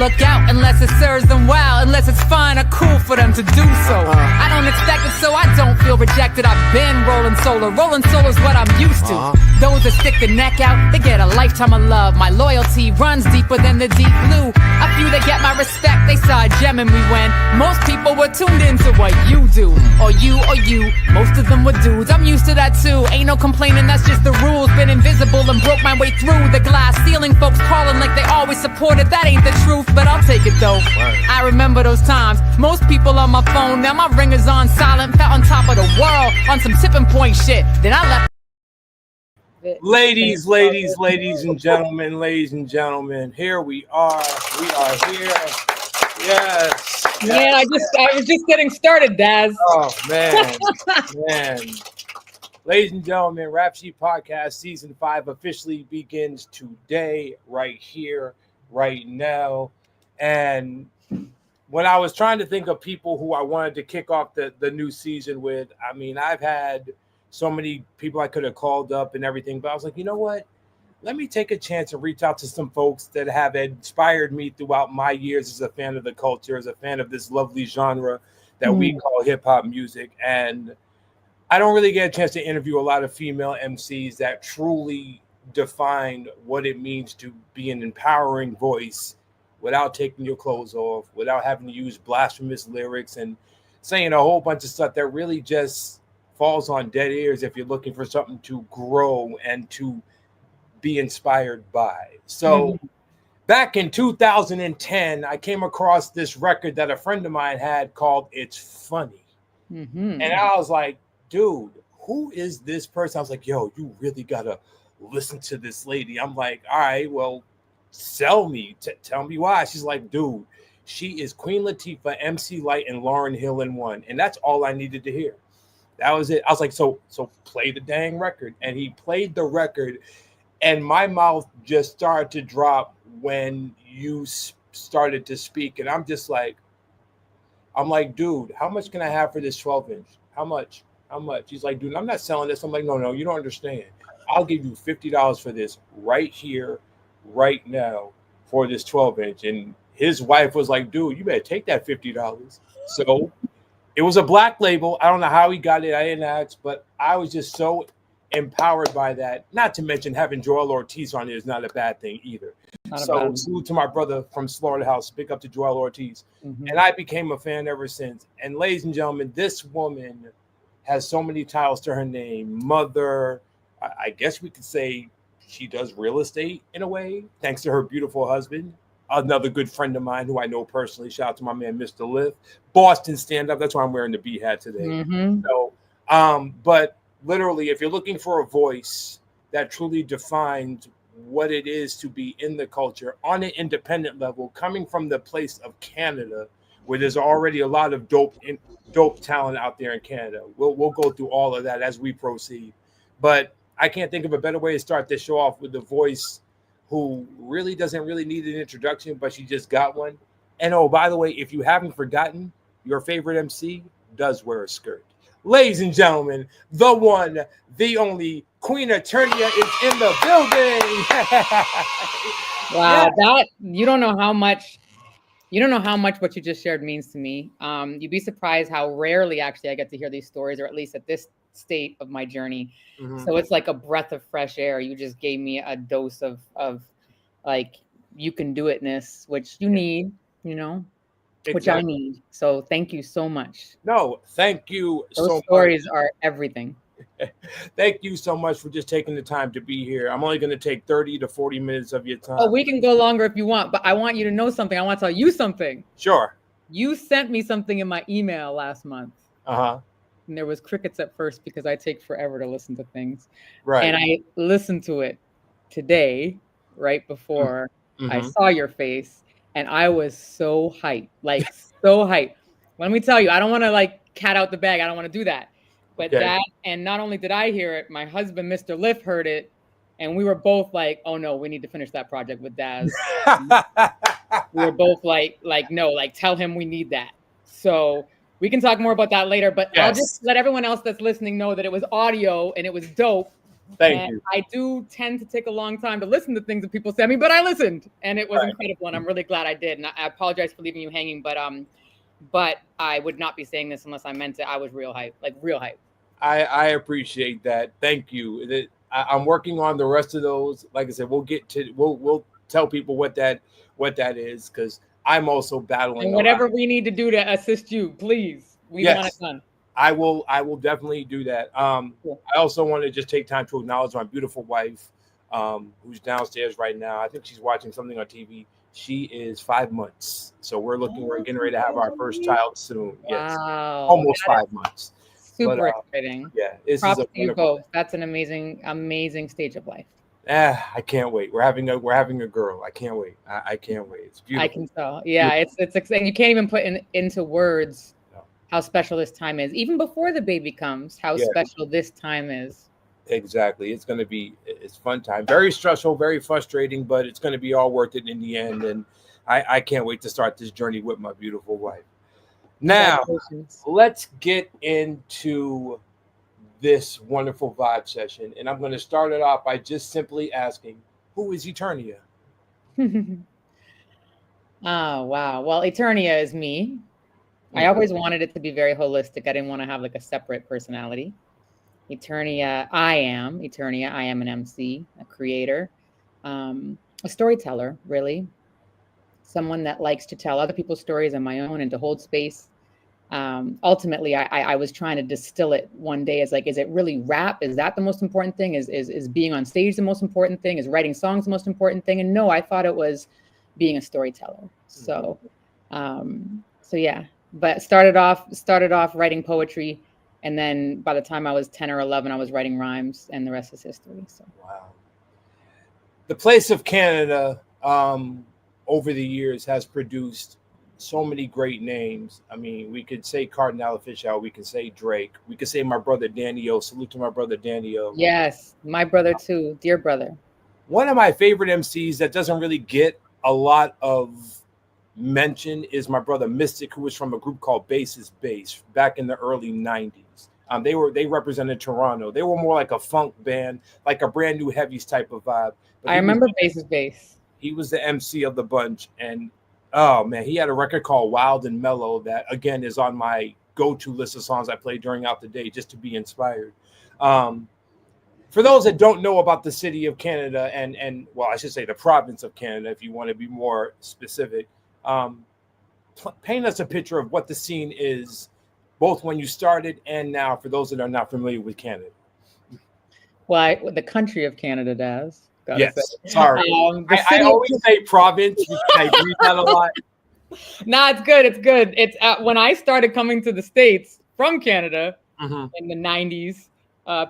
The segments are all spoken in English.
look out unless it serves them well, unless it's fun or cool for them to do so. I don't expect it, so I don't feel rejected. I've been rolling solo. Rolling solo's what I'm used to. Those that stick the neck out, they get a lifetime of love. My loyalty runs deeper than the deep blue. A few that get my respect, they saw a gem in me when most people were tuned into what you do. Or you, most of them were dudes. I'm used to that too. Ain't no complaining, that's just the rules. Been invisible and broke my way through the glass ceiling. Folks calling like they always supported. That ain't the truth, but I'll take it though. I remember those times. Most people on my phone, now my ringer's on silent. Felt on top of the world on some tipping point shit. Then I left. Ladies and gentlemen, here we are. We are here. Yes. Man, I was just getting started, Daz. Oh man. Ladies and gentlemen, Rap Sheet Podcast Season 5 officially begins today, right here, right now. And when I was trying to think of people who I wanted to kick off the new season with, I mean, I've had so many people I could have called up and everything, but I was like, you know what? Let me take a chance and reach out to some folks that have inspired me throughout my years as a fan of the culture, as a fan of this lovely genre that we call hip hop music. And I don't really get a chance to interview a lot of female MCs that truly define what it means to be an empowering voice without taking your clothes off, without having to use blasphemous lyrics and saying a whole bunch of stuff that really just falls on dead ears if you're looking for something to grow and to be inspired by. So back in 2010, I came across this record that a friend of mine had called It's Funny. And I was like, dude, who is this person? I was like, yo, you really gotta listen to this lady. I'm like, all right, well, sell me. Tell me why. She's like, dude, she is Queen Latifah, MC Lyte, and Lauryn Hill in one. And that's all I needed to hear. That was it. I was like, so play the dang record. And he played the record, and my mouth just started to drop when you started to speak. And I'm like, dude, how much can I have for this 12-inch? How much? He's like, dude, I'm not selling this. I'm like, no, you don't understand. I'll give you $50 for this right here, right now, for this 12-inch. And his wife was like, dude, you better take that $50. So it was a black label. I don't know how he got it. I didn't ask, but I was just so empowered by that. Not to mention having Joel Ortiz on it is not a bad thing either. So salute to my brother from Slaughterhouse. Big up to Joel Ortiz. And I became a fan ever since. And ladies and gentlemen, this woman has so many titles to her name. Mother, I guess we could say she does real estate in a way, thanks to her beautiful husband. Another good friend of mine who I know personally. Shout out to my man, Mr. Lift. Boston stand-up. That's why I'm wearing the B hat today. So, but literally, if you're looking for a voice that truly defines what it is to be in the culture on an independent level, coming from the place of Canada, where there's already a lot of dope talent out there in Canada. We'll go through all of that as we proceed. But I can't think of a better way to start this show off with the voice who really doesn't really need an introduction, but she just got one. And oh, by the way, if you haven't forgotten, your favorite MC does wear a skirt. Ladies and gentlemen, the one, the only Queen Eternia is in the building. Wow, that you don't know how much what you just shared means to me. You'd be surprised how rarely actually I get to hear these stories, or at least at this state of my journey. So it's like a breath of fresh air. You just gave me a dose of like you can do itness, which you need, which I need. So thank you so much. No, thank you. Those stories are everything. Thank you so much for just taking the time to be here. I'm only going to take 30 to 40 minutes of your time. Oh, we can go longer if you want, but I want you to know something. I want to tell you something. Sure. You sent me something in my email last month. And there was crickets at first because I take forever to listen to things. Right. And I listened to it today, right before I saw your face, and I was so hyped, like so hyped. Let me tell you, I don't want to like cat out the bag. I don't want to do that. But that, and not only did I hear it, my husband, Mr. Liff, heard it, and we were both like, "Oh no, we need to finish that project with Daz." We were both like, no, like tell him we need that. So we can talk more about that later. But I'll just let everyone else that's listening know that it was audio and it was dope. Thank you. I do tend to take a long time to listen to things that people send me, but I listened, and it was incredible, and I'm really glad I did. And I apologize for leaving you hanging, but I would not be saying this unless I meant it. I was real hype, like real hype. I appreciate that. Thank you. I'm working on the rest of those. Like I said, we'll tell people what that is, because I'm also battling. And whatever we need to do to assist you, please. We want it done. I will definitely do that. Cool. I also want to just take time to acknowledge my beautiful wife, who's downstairs right now. I think she's watching something on TV. She is 5 months, so we're getting ready to have our first child soon. Yes, almost 5 months. Super exciting. Yeah, props to you both. That's an amazing stage of life. I can't wait. We're having a girl. I can't wait. I can't wait. It's beautiful. I can tell. Yeah, it's exciting. You can't even put into words how special this time is. Even before the baby comes, how special this time is. Exactly. It's fun time. Very stressful, very frustrating, but it's going to be all worth it in the end. And I can't wait to start this journey with my beautiful wife. Now, let's get into this wonderful vibe session. And I'm going to start it off by just simply asking, who is Eternia? Oh, wow. Well, Eternia is me. I always wanted it to be very holistic. I didn't want to have like a separate personality. Eternia, I am an MC, a creator, a storyteller, really. Someone that likes to tell other people's stories and my own and to hold space. Ultimately, I was trying to distill it one day as like, is it really rap? Is that the most important thing? Is being on stage the most important thing? Is writing songs the most important thing? And no, I thought it was being a storyteller. So yeah. But started off writing poetry, and then by the time I was 10 or 11, I was writing rhymes, and the rest is history. So wow. The place of Canada over the years has produced so many great names. I mean, we could say Cardinal Official, we could say Drake, we could say my brother Danny O. Salute to my brother Danny O. Yes, my brother too, dear brother. One of my favorite MCs that doesn't really get a lot of mention is my brother Mystic, who was from a group called Bass's Bass back in the early 90s. They represented Toronto. They were more like a funk band, like a Brand New Heavies type of vibe. But I remember Bass's Bass. He was the MC of the bunch, and oh man, he had a record called Wild and Mellow that again is on my go-to list of songs I play out the day just to be inspired. For those that don't know about the city of Canada and well, I should say the province of Canada, if you want to be more specific. Paint us a picture of what the scene is, both when you started and now, for those that are not familiar with Canada. Well, the country of Canada does. Yes, sorry. I always say province. I read that a lot. Nah, it's good. It's good. It's when I started coming to the States from Canada in the 90s,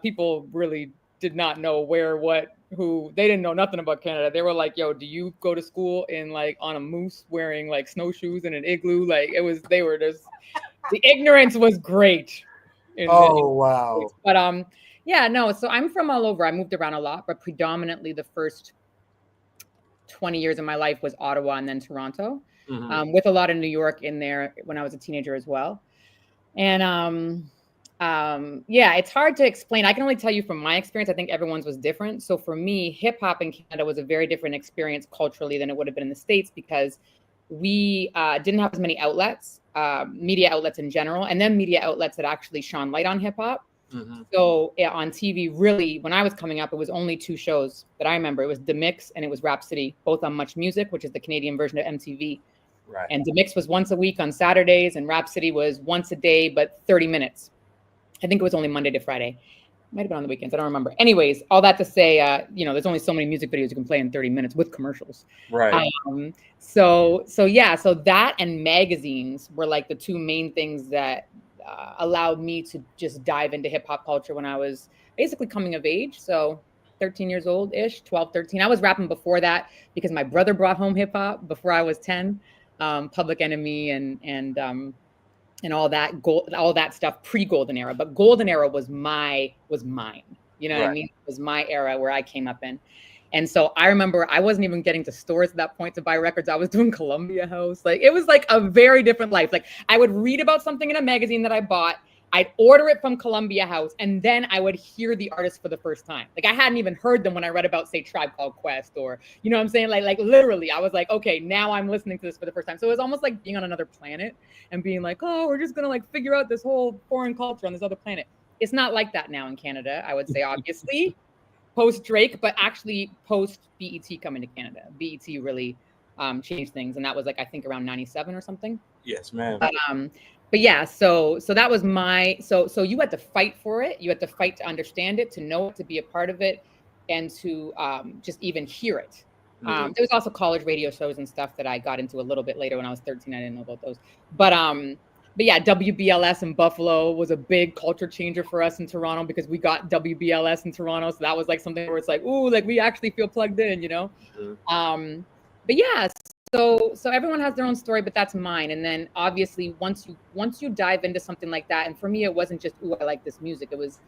people really did not know where, what, who. They didn't know nothing about Canada. They were like, yo, do you go to school in like on a moose wearing like snowshoes in an igloo? Like they were just, the ignorance was great. Wow. But yeah, no, so I'm from all over. I moved around a lot, but predominantly the first 20 years of my life was Ottawa and then Toronto, with a lot of New York in there when I was a teenager as well. And yeah, it's hard to explain. I can only tell you from my experience. I think everyone's was different. So for me, hip hop in Canada was a very different experience culturally than it would have been in the States, because we didn't have as many outlets, media outlets in general, and then media outlets that actually shone light on hip hop. So on TV, really, when I was coming up, it was only two shows that I remember. It was The Mix and it was Rap City, both on Much Music, which is the Canadian version of MTV. Right. And The Mix was once a week on Saturdays, and Rap City was once a day, but 30 minutes. I think it was only Monday to Friday. Might have been on the weekends. I don't remember. Anyways, all that to say, there's only so many music videos you can play in 30 minutes with commercials. Right. So that and magazines were like the two main things that allowed me to just dive into hip hop culture when I was basically coming of age. So 13 years old ish, 12, 13. I was rapping before that because my brother brought home hip hop before I was 10. Public Enemy and all that stuff pre-Golden Era, but Golden Era was mine. You know what I mean? It was my era where I came up in. And so I remember I wasn't even getting to stores at that point to buy records. I was doing Columbia House. Like it was like a very different life. Like I would read about something in a magazine that I bought, I'd order it from Columbia House, and then I would hear the artist for the first time. Like I hadn't even heard them when I read about, say, Tribe Called Quest, or you know what I'm saying? Like literally, I was like, okay, now I'm listening to this for the first time. So it was almost like being on another planet and being like, oh, we're just gonna like figure out this whole foreign culture on this other planet. It's not like that now in Canada, I would say, obviously, post Drake, but actually post BET coming to Canada. BET really changed things, and that was like I think around '97 or something. Yes, ma'am. But yeah, so that was my so you had to fight for it. You had to fight to understand it, to know it, to be a part of it, and to just even hear it. There was also college radio shows and stuff that I got into a little bit later when I was 13. I didn't know about those, but yeah, WBLS in Buffalo was a big culture changer for us in Toronto because we got WBLS in Toronto, so that was like something where it's like, ooh, like we actually feel plugged in, you know. But yeah. So everyone has their own story, but that's mine. And then obviously once you dive into something like that, and for me it wasn't just, ooh, I like this music. It was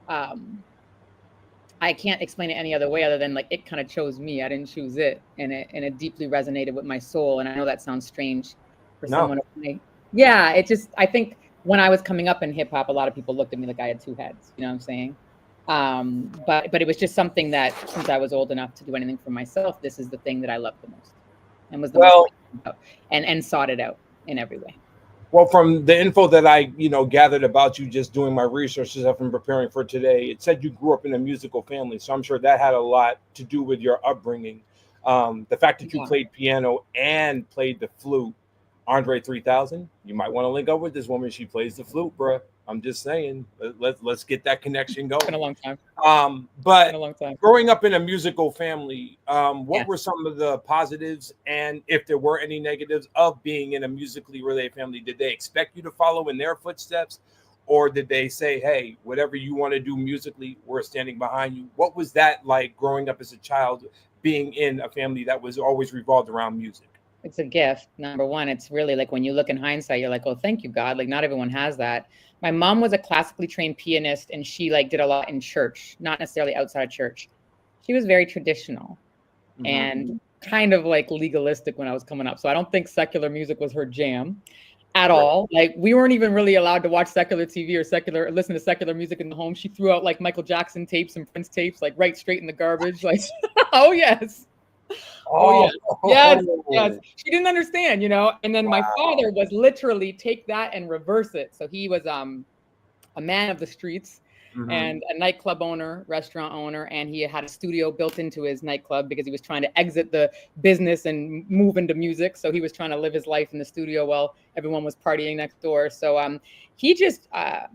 I can't explain it any other way other than like it kind of chose me. I didn't choose it, and it deeply resonated with my soul. And I know that sounds strange for someone to say. Yeah, it just, I think when I was coming up in hip hop, a lot of people looked at me like I had two heads, you know what I'm saying? But it was just something that since I was old enough to do anything for myself, this is the thing that I loved the most. And was the most and sought it out in every way. Well, from the info that I, gathered about you just doing my research and stuff and preparing for today, it said you grew up in a musical family. So I'm sure that had a lot to do with your upbringing. The fact that you played piano and played the flute, Andre 3000, you might want to link up with this woman. She plays the flute, bro. I'm just saying, let's get that connection going. It's been a long time. But growing up in a musical family, what were some of the positives, and if there were any negatives of being in a musically related family? Did they expect you to follow in their footsteps, or did they say, hey, whatever you want to do musically, we're standing behind you? What was that like growing up as a child, being in a family that was always revolved around music? It's a gift. Number one, it's really like when you look in hindsight, you're like, oh, thank you, God. Like not everyone has that. My mom was a classically trained pianist, and she like did a lot in church, not necessarily outside of church. She was very traditional and kind of like legalistic when I was coming up. So I don't think secular music was her jam at all. Like we weren't even really allowed to watch secular TV or listen to secular music in the home. She threw out like Michael Jackson tapes and Prince tapes, like right straight in the garbage. Like, oh yes. Oh yes. Yes. She didn't understand, and then my father was literally take that and reverse it. So he was a man of the streets and a nightclub owner, restaurant owner, and he had a studio built into his nightclub because he was trying to exit the business and move into music. So he was trying to live his life in the studio while everyone was partying next door. So he just I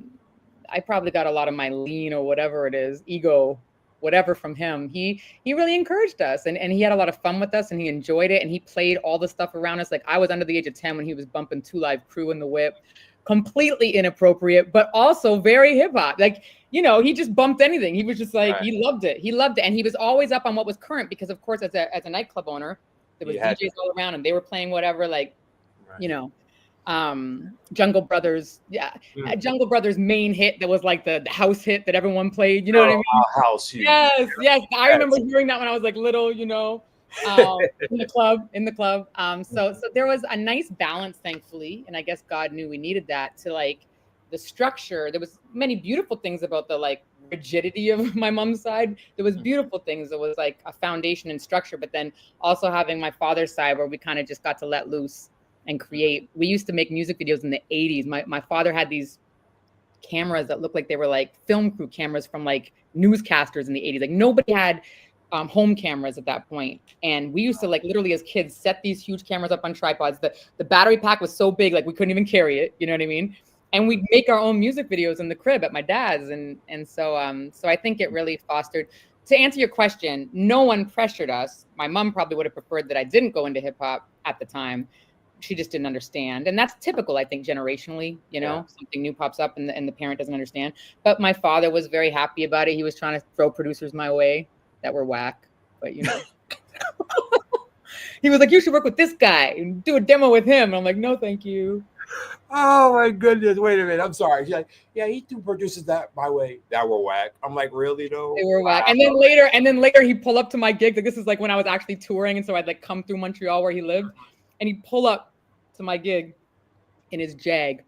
probably got a lot of my lean or whatever it is, ego, whatever from him. He really encouraged us, and he had a lot of fun with us, and he enjoyed it, and he played all the stuff around us. Like I was under the age of 10 when he was bumping 2 Live Crew in the whip, completely inappropriate, but also very hip hop. Like, he just bumped anything. He was just like, He loved it. And he was always up on what was current because of course, as a nightclub owner, there was DJs all around and they were playing whatever, like, Jungle Brothers. Jungle Brothers main hit that was like the house hit that everyone played. You know what I mean? House hit. Yes. I remember hearing that when I was like little, in the club. So there was a nice balance, thankfully. And I guess God knew we needed that to like the structure. There was many beautiful things about the like rigidity of my mom's side. There was beautiful things. There was like a foundation and structure, but then also having my father's side where we kind of just got to let loose and create. We used to make music videos in the 80s. My father had these cameras that looked like they were like film crew cameras from like newscasters in the 80s. Like nobody had home cameras at that point. And we used to like literally as kids set these huge cameras up on tripods. The battery pack was so big, like we couldn't even carry it. You know what I mean? And we'd make our own music videos in the crib at my dad's. And so I think it really fostered. To answer your question, no one pressured us. My mom probably would have preferred that I didn't go into hip hop at the time. She just didn't understand. And that's typical, I think, generationally, something new pops up and the parent doesn't understand. But my father was very happy about it. He was trying to throw producers my way that were whack, but he was like, you should work with this guy and do a demo with him. And I'm like, no, thank you. Oh my goodness. Wait a minute. I'm sorry. She's like, yeah, he threw producers that my way that were whack. I'm like, really though? They were whack. And then later he'd pull up to my gig. Like this is like when I was actually touring. And so I'd like come through Montreal where he lived. And he'd pull up to my gig in his Jag,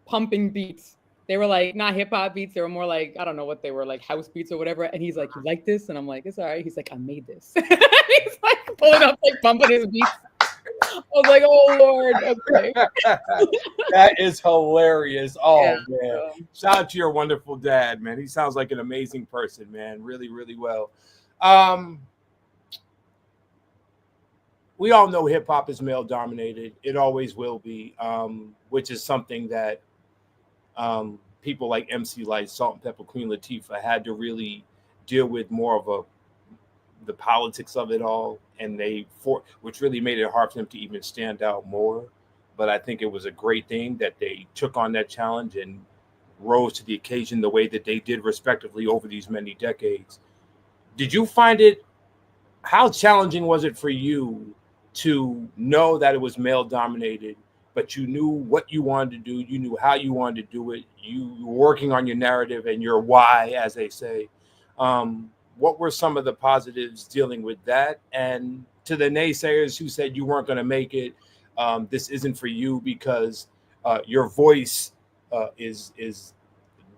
pumping beats, They were like not hip hop beats. They were more like, I don't know what they were, like house beats or whatever. And he's like, "You like this?" And I'm like, "It's all right." He's like, "I made this." He's like pulling up, like bumping his beats. I was like, "Oh Lord, okay." That is hilarious. Oh Yeah, man. so. Shout out to your wonderful dad, man. He sounds like an amazing person, man. Really, really well. Um, we all know hip hop is male dominated. It always will be, which is something that people like MC Light, Salt and Pepper, Queen Latifah had to really deal with more of the politics of it all, and which really made it hard for them to even stand out more. But I think it was a great thing that they took on that challenge and rose to the occasion the way that they did, respectively, over these many decades. Did you find it? How challenging was it for you to know that it was male dominated, but you knew what you wanted to do, you knew how you wanted to do it, you were working on your narrative and your why, as they say. What were some of the positives dealing with that? And to the naysayers who said you weren't going to make it, this isn't for you because your voice is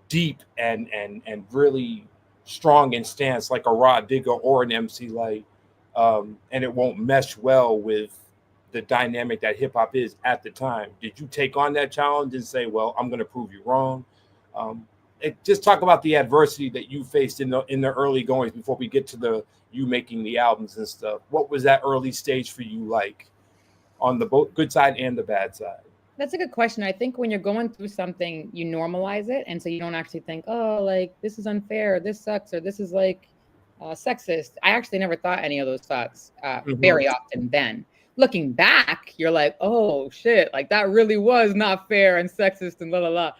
deep and really strong in stance, like a Rod Digger or an MC Light, and it won't mesh well with the dynamic that hip hop is at the time. Did you take on that challenge and say, "Well, I'm going to prove you wrong"? Just talk about the adversity that you faced in the early goings before we get to you making the albums and stuff. What was that early stage for you like, on the both good side and the bad side? That's a good question. I think when you're going through something, you normalize it. And so you don't actually think, oh, like this is unfair, this sucks, or this is like sexist. I actually never thought any of those thoughts very often then. Looking back, you're like, oh shit, like that really was not fair and sexist and la la la.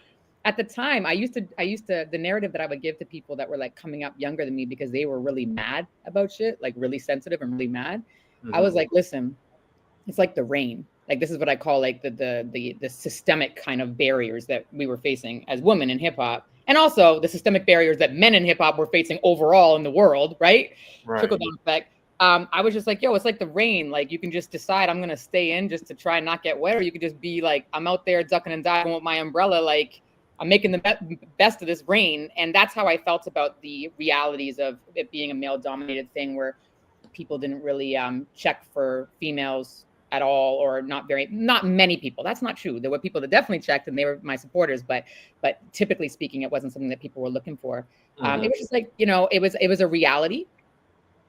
At the time, I used to, the narrative that I would give to people that were like coming up younger than me because they were really mad about shit, like really sensitive and really mad. I was like, listen, it's like the rain. Like this is what I call like the systemic kind of barriers that we were facing as women in hip hop, and also the systemic barriers that men in hip hop were facing overall in the world, right? Trickle down effect. I was just like, yo, it's like the rain. Like you can just decide I'm gonna stay in just to try and not get wet, or you could just be like, I'm out there ducking and diving with my umbrella, like I'm making the best of this rain. And that's how I felt about the realities of it being a male dominated thing where people didn't really check for females at all, or not many people. That's not true. There were people that definitely checked and they were my supporters, but typically speaking, it wasn't something that people were looking for. It was just like, it was a reality.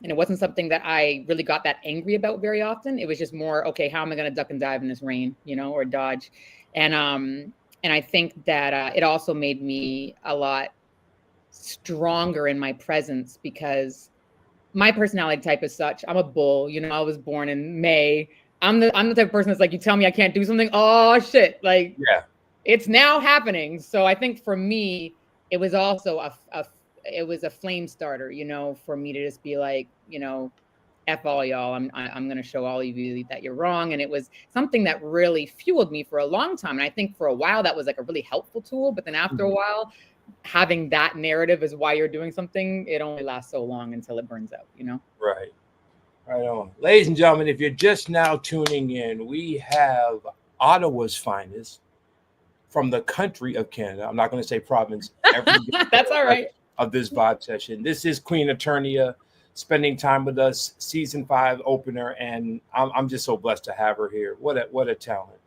And it wasn't something that I really got that angry about very often. It was just more, okay, how am I going to duck and dive in this rain, or dodge? And I think that it also made me a lot stronger in my presence because my personality type is such. I'm a bull, I was born in May. I'm the type of person that's like, you tell me I can't do something, oh shit, like Yeah, it's now happening. So I think for me, it was also it was a flame starter, for me to just be like, F all y'all, I'm gonna show all of you that you're wrong. And it was something that really fueled me for a long time. And I think for a while that was like a really helpful tool. But then after a while, having that narrative is why you're doing something, it only lasts so long until it burns out, Right. Right on. Ladies and gentlemen, if you're just now tuning in, we have Ottawa's finest from the country of Canada. I'm not going to say province. That's all right. Of this vibe session. This is Queen Eternia spending time with us, season 5 opener, and I'm just so blessed to have her here. What a talent.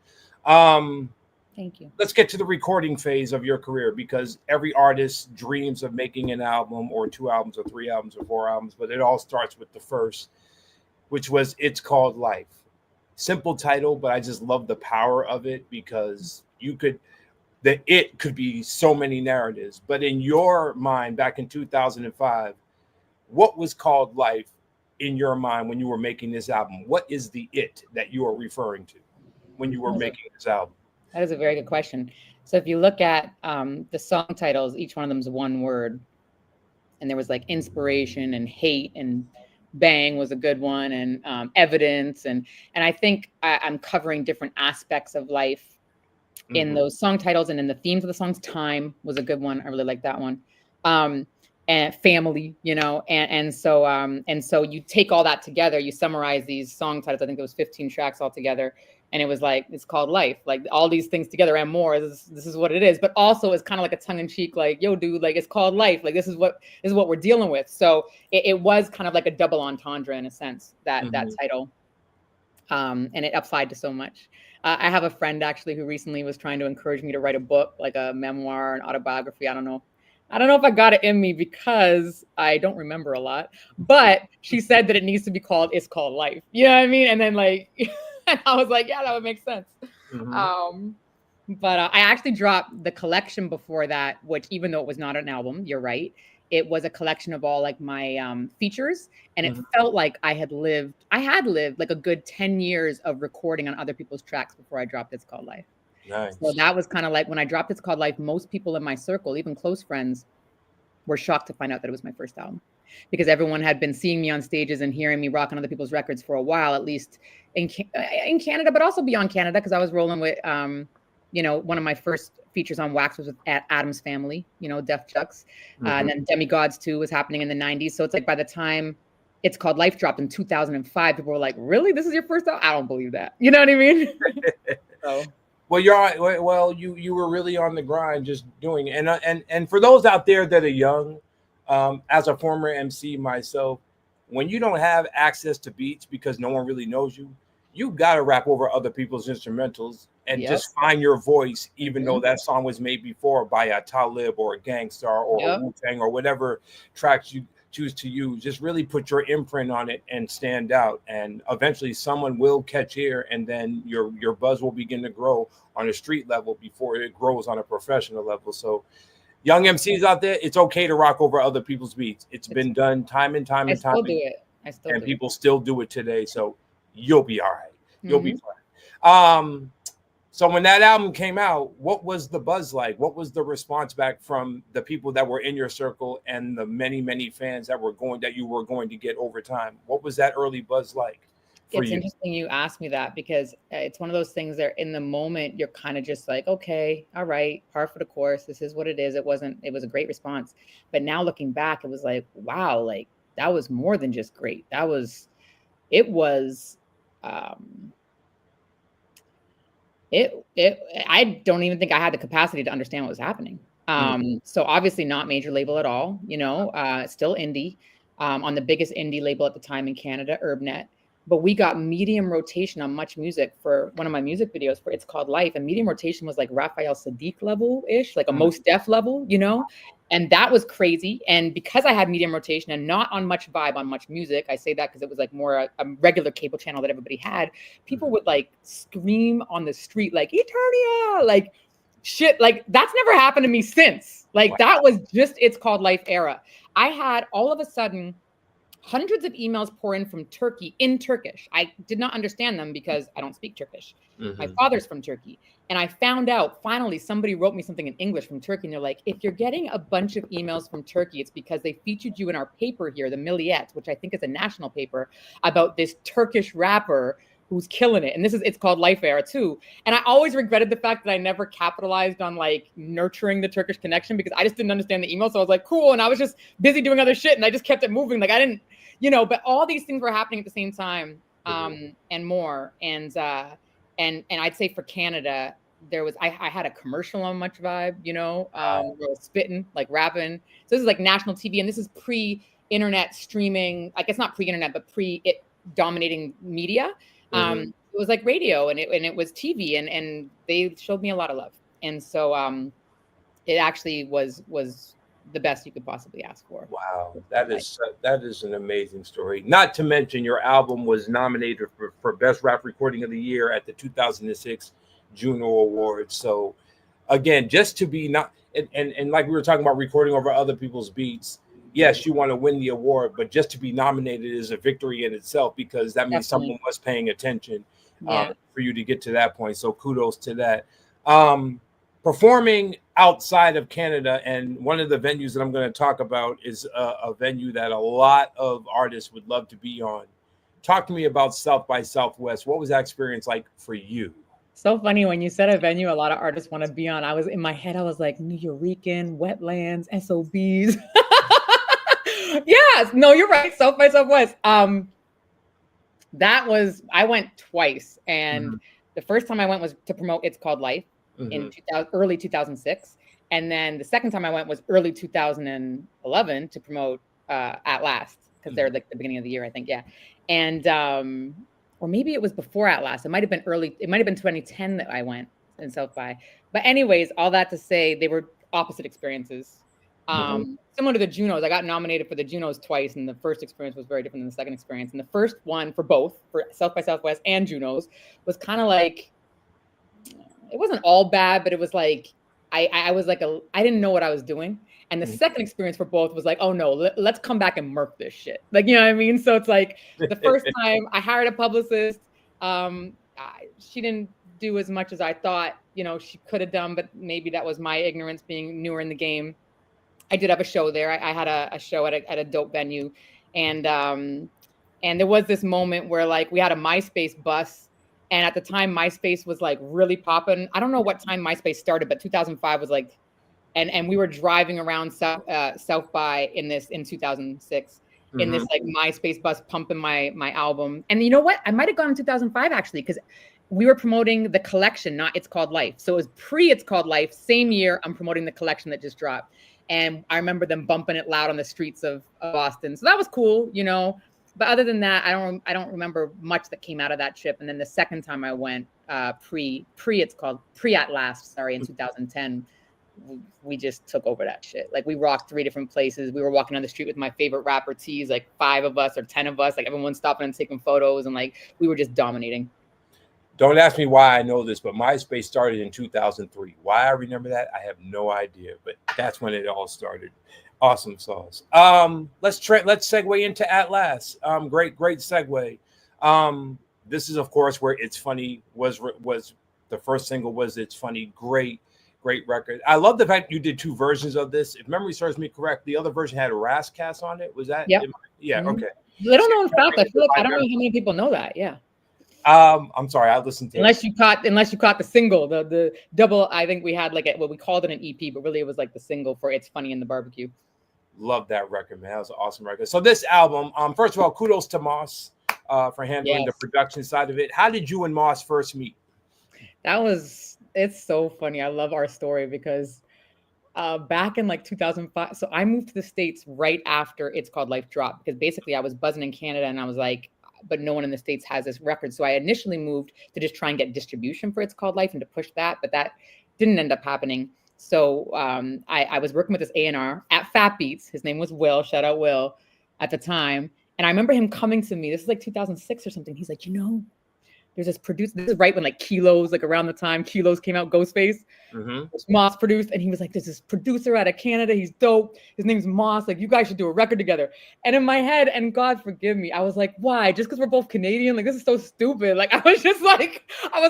Thank you. Let's get to the recording phase of your career, because every artist dreams of making an album or 2 albums or 3 albums or 4 albums, but it all starts with the first, which was It's Called Life. Simple title, but I just love the power of it because it could be so many narratives. But in your mind, back in 2005, what was Called Life in your mind when you were making this album? What is the it that you are referring to when you were making this album? That is a very good question. So if you look at the song titles, each one of them is one word. And there was like inspiration and hate, and bang was a good one, and evidence. And I think I'm covering different aspects of life in those song titles, and in the themes of the songs. Time was a good one. I really like that one. And family, and so you take all that together, you summarize these song titles. I think it was 15 tracks altogether. And it was like, it's called life, like all these things together and more. This is what it is. But also it's kind of like a tongue in cheek, like, yo, dude, like it's called life. Like this is what we're dealing with. So it was kind of like a double entendre in a sense, that title. And it applied to so much. I have a friend actually who recently was trying to encourage me to write a book, like a memoir, an autobiography. I don't know if I got it in me because I don't remember a lot, but she said that it needs to be called It's Called Life. You know what I mean? And then like, and I was like, yeah, that would make sense. But I actually dropped the collection before that, which even though it was not an album, you're right, it was a collection of all like my features. And it felt like I had lived like a good 10 years of recording on other people's tracks before I dropped It's Called Life. Nice. So that was kind of like when I dropped It's Called Life, most people in my circle, even close friends, were shocked to find out that it was my first album, because everyone had been seeing me on stages and hearing me rock on other people's records for a while, at least in Canada, but also beyond Canada, because I was rolling with, one of my first features on Wax was with Adam's Family, Def Chucks. And then Demigods 2 was happening in the 90s. So it's like by the time It's Called Life dropped in 2005, people were like, really? This is your first album? I don't believe that. You know what I mean? So. Well, you were really on the grind, just doing it. And for those out there that are young, as a former MC myself, when you don't have access to beats because no one really knows you, you got to rap over other people's instrumentals and just find your voice, even though that song was made before by a Talib or a Gangstar or a Wu-Tang or whatever tracks you choose to use. Just really put your imprint on it and stand out. And eventually someone will catch ear, and then your buzz will begin to grow on a street level before it grows on a professional level. So young MCs out there, it's okay to rock over other people's beats. It's been done time and time and time. I still do it. People still do it today. So you'll be all right. You'll be fine. So when that album came out, what was the buzz like? What was the response back from the people that were in your circle and the many, many fans that you were going to get over time? What was that early buzz like? It's interesting you asked me that, because it's one of those things that in the moment you're kind of just like, okay, all right, par for the course. This is what it is. It was a great response. But now looking back, it was like, wow, like that was more than just great. I don't even think I had the capacity to understand what was happening. So obviously not major label at all, still indie, on the biggest indie label at the time in Canada, Urbnet. But we got medium rotation on Much Music for one of my music videos for It's Called Life. And medium rotation was like Raphael Sadiq level-ish, like a Mos Def level, And that was crazy. And because I had medium rotation and not on Much Vibe on Much Music, I say that because it was like more a regular cable channel that everybody had, people would like scream on the street like, Eternia, like shit. Like that's never happened to me since. Like that was just It's Called Life era. I had all of a sudden hundreds of emails pour in from Turkey in Turkish. I did not understand them because I don't speak Turkish. My father's from Turkey. And I found out finally somebody wrote me something in English from Turkey. And they're like, if you're getting a bunch of emails from Turkey, it's because they featured you in our paper here, the Milliyet, which I think is a national paper, about this Turkish rapper who's killing it. And It's Called Life era too. And I always regretted the fact that I never capitalized on like nurturing the Turkish connection, because I just didn't understand the email. So I was like, cool. And I was just busy doing other shit. And I just kept it moving. Like I didn't, but all these things were happening at the same time, and more. And I'd say for Canada, I had a commercial on Much Vibe, where I was spitting, like rapping. So this is like national TV, and this is pre-internet streaming. Like it's not pre-internet, but pre-it dominating media. It was like radio, and it was TV, and they showed me a lot of love. And so it actually was the best you could possibly ask for. Wow, that is an amazing story. Not to mention your album was nominated for Best Rap Recording of the Year at the 2006 Juno Awards. So again, just to be and like we were talking about recording over other people's beats, yes, you want to win the award, but just to be nominated is a victory in itself, because that means someone was paying attention for you to get to that point. So kudos to that. Performing outside of Canada, and one of the venues that I'm going to talk about is a venue that a lot of artists would love to be on. Talk to me about South by Southwest. What was that experience like for you? So funny when you said a venue a lot of artists want to be on. I was in my head, I was like Nuyorican, Wetlands, SOBs. Yes, no, you're right. South by Southwest. I went twice, and The first time I went was to promote It's Called Life in early 2006. And then the second time I went was early 2011 to promote At Last, because they're like the beginning of the year, I think. Yeah. And, or maybe it was before At Last. It might have been 2010 that I went in South by. But anyways, all that to say, they were opposite experiences. Similar to the Junos, I got nominated for the Junos twice, and the first experience was very different than the second experience. And the first one for both, for South by Southwest and Junos, was kind of like, it wasn't all bad, but it was like, I was like, I didn't know what I was doing. And the second experience for both was like, oh no, let's come back and murk this shit. Like, you know what I mean? So it's like the first time I hired a publicist, she didn't do as much as I thought, you know, she could have done, but maybe that was my ignorance being newer in the game. I did have a show there. I had a show at a dope venue. And there was this moment where like we had a MySpace bus. And at the time, MySpace was like really popping. I don't know what time MySpace started, but 2005 was like, and we were driving around South by in 2006 in this like MySpace bus pumping my album. And you know what? I might have gone in 2005 actually, because we were promoting the collection, not It's Called Life. So it was pre-It's Called Life. Same year, I'm promoting the collection that just dropped. And I remember them bumping it loud on the streets of Boston. So that was cool, you know. But other than that, I don't remember much that came out of that trip. And then the second time I went, pre At Last, in 2010, we just took over that shit. Like we rocked 3 different places. We were walking on the street with my favorite rapper T's, like 5 of us or 10 of us, like everyone stopping and taking photos, and like we were just dominating. Don't ask me why I know this, but MySpace started in 2003. Why I remember that, I have no idea, but that's when it all started. Awesome sauce. Let's segue into At Last. Great segue. This is of course where It's Funny was the first single. Was It's Funny. Great record. I love the fact you did 2 versions of this. If memory serves me correct, the other version had a Rascast on it. Was that? Yep. Yeah. Okay. Little known fact. I feel like I don't know how many people know that. Yeah. I'm sorry. I listened to unless you caught the single, the double. I think we had like we called it an EP, but really it was like the single for It's Funny in the Barbecue. Love that record, man. That was an awesome record. So this album, first of all, kudos to Moss for handling the production side of it. How did you and Moss first meet? It's so funny. I love our story because back in like 2005, so I moved to the States right after It's Called Life dropped, because basically I was buzzing in Canada and I was like, but no one in the States has this record. So I initially moved to just try and get distribution for It's Called Life and to push that, but that didn't end up happening. So I was working with this A&R at Fat Beats. His name was Will. Shout out Will at the time. And I remember him coming to me. This is like 2006 or something. He's like, you know, there's this producer. This is right when like Kilos, like around the time Kilos came out, Ghostface. Which Moss produced. And he was like, there's this producer out of Canada. He's dope. His name's Moss. Like, you guys should do a record together. And in my head, and God forgive me, I was like, why? Just because we're both Canadian? Like, this is so stupid. Like, I was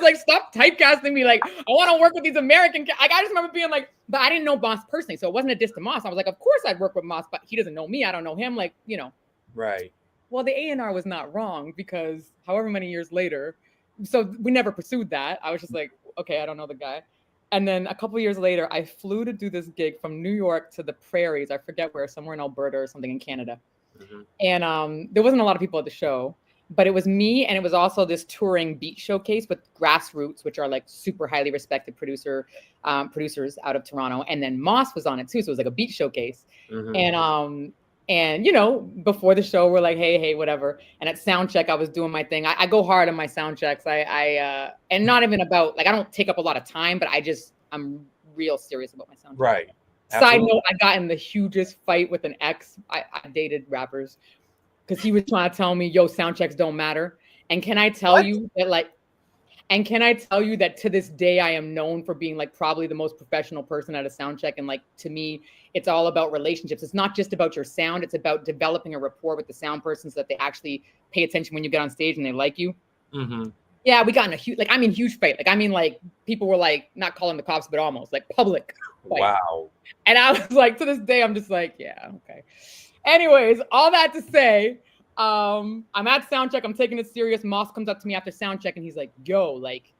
like, stop typecasting me. Like, I want to work with these American. Like, I just remember being like, but I didn't know Moss personally. So it wasn't a diss to Moss. I was like, of course I'd work with Moss, but he doesn't know me. I don't know him. Like, you know. Right. Well, the A&R was not wrong, because however many years later, so we never pursued that. I was just like, okay, I don't know the guy. And then a couple of years later, I flew to do this gig from New York to the prairies. I forget where, somewhere in Alberta or something in Canada. And there wasn't a lot of people at the show, but it was me. And it was also this touring beat showcase with Grassroots, which are like super highly respected producers out of Toronto. And then Moss was on it too. So it was like a beat showcase. And, you know, before the show, we're like, hey, whatever. And at sound check, I was doing my thing. I go hard on my sound checks. And not even about, like, I don't take up a lot of time, but I'm real serious about my sound check. Right. Side note, I got in the hugest fight with an ex. I dated rappers because he was trying to tell me, yo, sound checks don't matter. And can I tell you that to this day, I am known for being like probably the most professional person at a sound check. And like, to me, it's all about relationships. It's not just about your sound. It's about developing a rapport with the sound person so that they actually pay attention when you get on stage and they like you. Yeah, we got in a huge, huge fight. Like, people were like, not calling the cops, but almost like public fight. Wow. And I was like, to this day, I'm just like, yeah, okay. Anyways, all that to say, I'm at soundcheck. I'm taking it serious. Moss comes up to me after soundcheck and he's like, yo, like,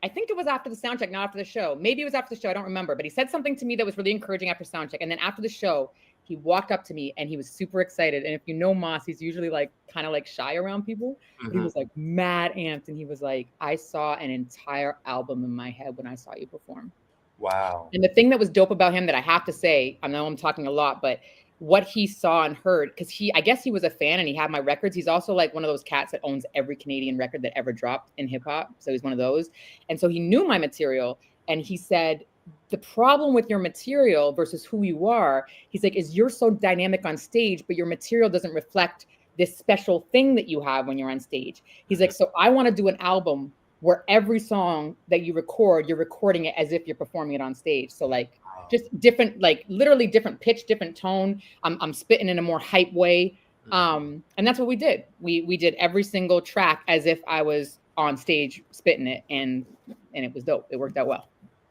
I think it was after the soundcheck, not after the show. Maybe it was after the show. I don't remember. But he said something to me that was really encouraging after soundcheck. And then after the show, he walked up to me and he was super excited. And if you know Moss, he's usually like kind of like shy around people. But he was like mad amped. And he was like, I saw an entire album in my head when I saw you perform. Wow. And the thing that was dope about him that I have to say, I know I'm talking a lot, but what he saw and heard, because I guess he was a fan and he had my records. He's also like one of those cats that owns every Canadian record that ever dropped in hip hop. So he's one of those. And so he knew my material. And he said, the problem with your material versus who you are, he's like, is you're so dynamic on stage, but your material doesn't reflect this special thing that you have when you're on stage. He's like, so I want to do an album where every song that you record, you're recording it as if you're performing it on stage. So like just different, like literally different pitch, different tone. I'm spitting in a more hype way. And that's what we did. We did every single track as if I was on stage spitting it, and it was dope. It worked out well.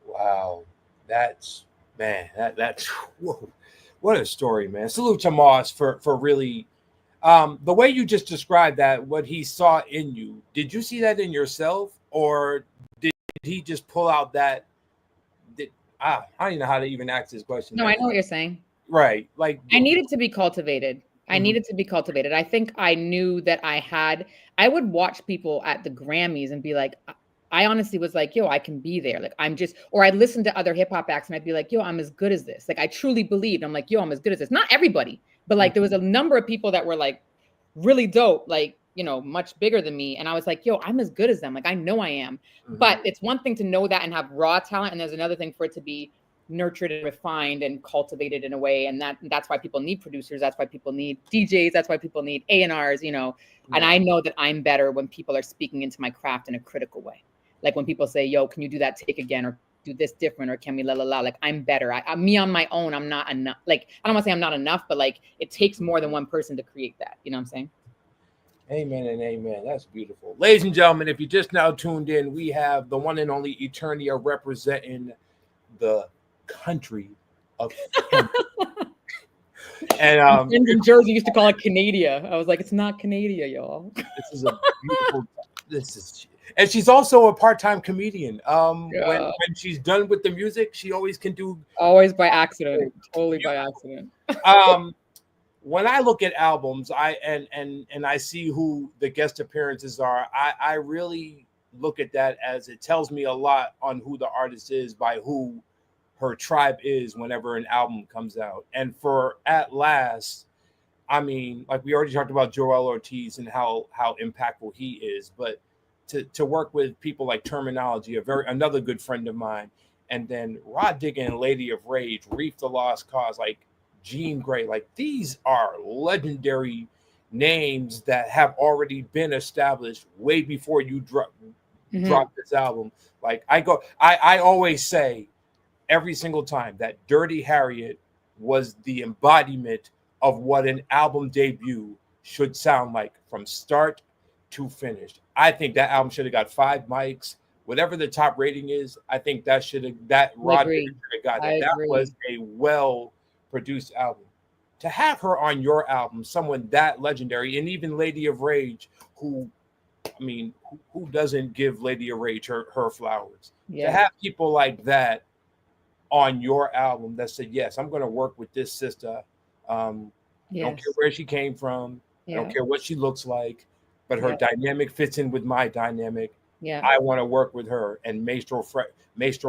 Wow. That's whoa, what a story, man. Salute to Moss for really the way you just described that, what he saw in you. Did you see that in yourself, or did he just pull out that? I don't even know how to even ask this question. No, I know what you're saying. Right. Like I needed to be cultivated. I needed to be cultivated. I think I knew that I would watch people at the Grammys and be like, I honestly was like, yo, I can be there. Like, or I'd listen to other hip hop acts and I'd be like, yo, I'm as good as this. Like, I truly believed. I'm like, yo, I'm as good as this. Not everybody, but like, there was a number of people that were like really dope, like, you know, much bigger than me. And I was like, yo, I'm as good as them. Like, I know I am. But it's one thing to know that and have raw talent. And there's another thing for it to be nurtured and refined and cultivated in a way. And that's why people need producers. That's why people need DJs. That's why people need A&Rs, you know. And I know that I'm better when people are speaking into my craft in a critical way. Like when people say, yo, can you do that take again, or do this different, or can we like I'm better. Me on my own, I'm not enough. Like, I don't want to say I'm not enough, but like it takes more than one person to create that. You know what I'm saying? Amen and amen. That's beautiful. Ladies and gentlemen, if you just now tuned in, we have the one and only Eternia representing the country of and friends in Jersey used to call it Canada. I was like, it's not Canada, y'all. This is a beautiful and she's also a part-time comedian. When she's done with the music, she always can do by accident. Totally by accident. When I look at albums, I see who the guest appearances are, I really look at that as it tells me a lot on who the artist is by who her tribe is whenever an album comes out. And for At Last, I mean, like we already talked about Joel Ortiz and how impactful he is, but to work with people like Terminology, another good friend of mine, and then Rod Digger and Lady of Rage, Reef the Lost Cause, like Jean Grey, like these are legendary names that have already been established way before you drop this album. Like I always say every single time that Dirty Harriet was the embodiment of what an album debut should sound like from start to finish. I think that album should have got 5 mics. Whatever the top rating is, I think Rod should have got that. That was a well-produced album. To have her on your album, someone that legendary, and even Lady of Rage, who doesn't give Lady of Rage her flowers? Yeah. To have people like that on your album that said, yes, I'm going to work with this sister. I don't care where she came from. I don't care what she looks like, but her dynamic fits in with my dynamic. Yeah, I want to work with her. And Maestro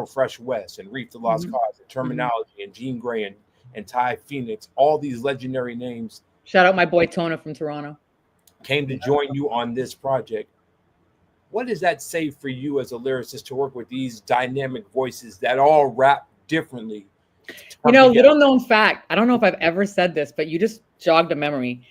Fresh West and Reef the Lost Cause and Terminology and Jean Grey and Ty Phoenix, all these legendary names. Shout out my boy Tona from Toronto. Came to join you on this project. What does that say for you as a lyricist to work with these dynamic voices that all rap differently? You know, little known fact, I don't know if I've ever said this, but you just jogged a memory.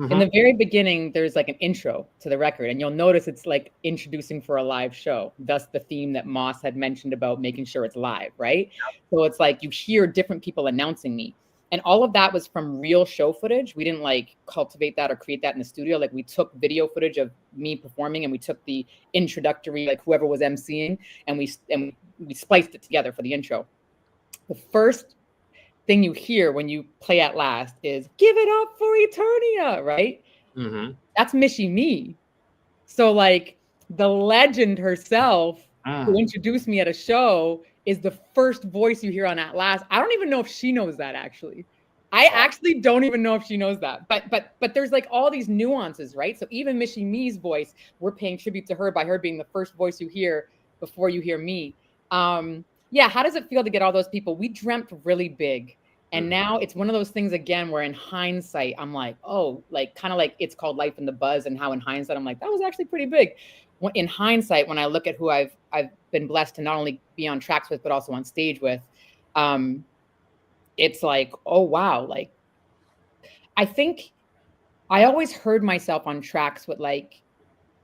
In the very beginning, there's like an intro to the record, and you'll notice it's like introducing for a live show. Thus the theme that Moss had mentioned about making sure it's live, right? So it's like you hear different people announcing me. And all of that was from real show footage. We didn't like cultivate that or create that in the studio. Like we took video footage of me performing, and we took the introductory, like whoever was emceeing, and we spliced it together for the intro. The first thing you hear when you play At Last is "Give it up for Eternia," right? That's Michie Me. So like the legend herself who introduced me at a show is the first voice you hear on At Last. I don't even know if she knows that actually. I actually don't even know if she knows that, but there's like all these nuances, right? So even Missy Me's voice, we're paying tribute to her by her being the first voice you hear before you hear me. Yeah, how does it feel to get all those people? We dreamt really big, and now it's one of those things again where in hindsight I'm like, oh, like kind of like It's Called Life in the Buzz, and how in hindsight I'm like that was actually pretty big. In hindsight, when I look at who I've been blessed to not only be on tracks with but also on stage with, it's like, oh wow, like I think I always heard myself on tracks with like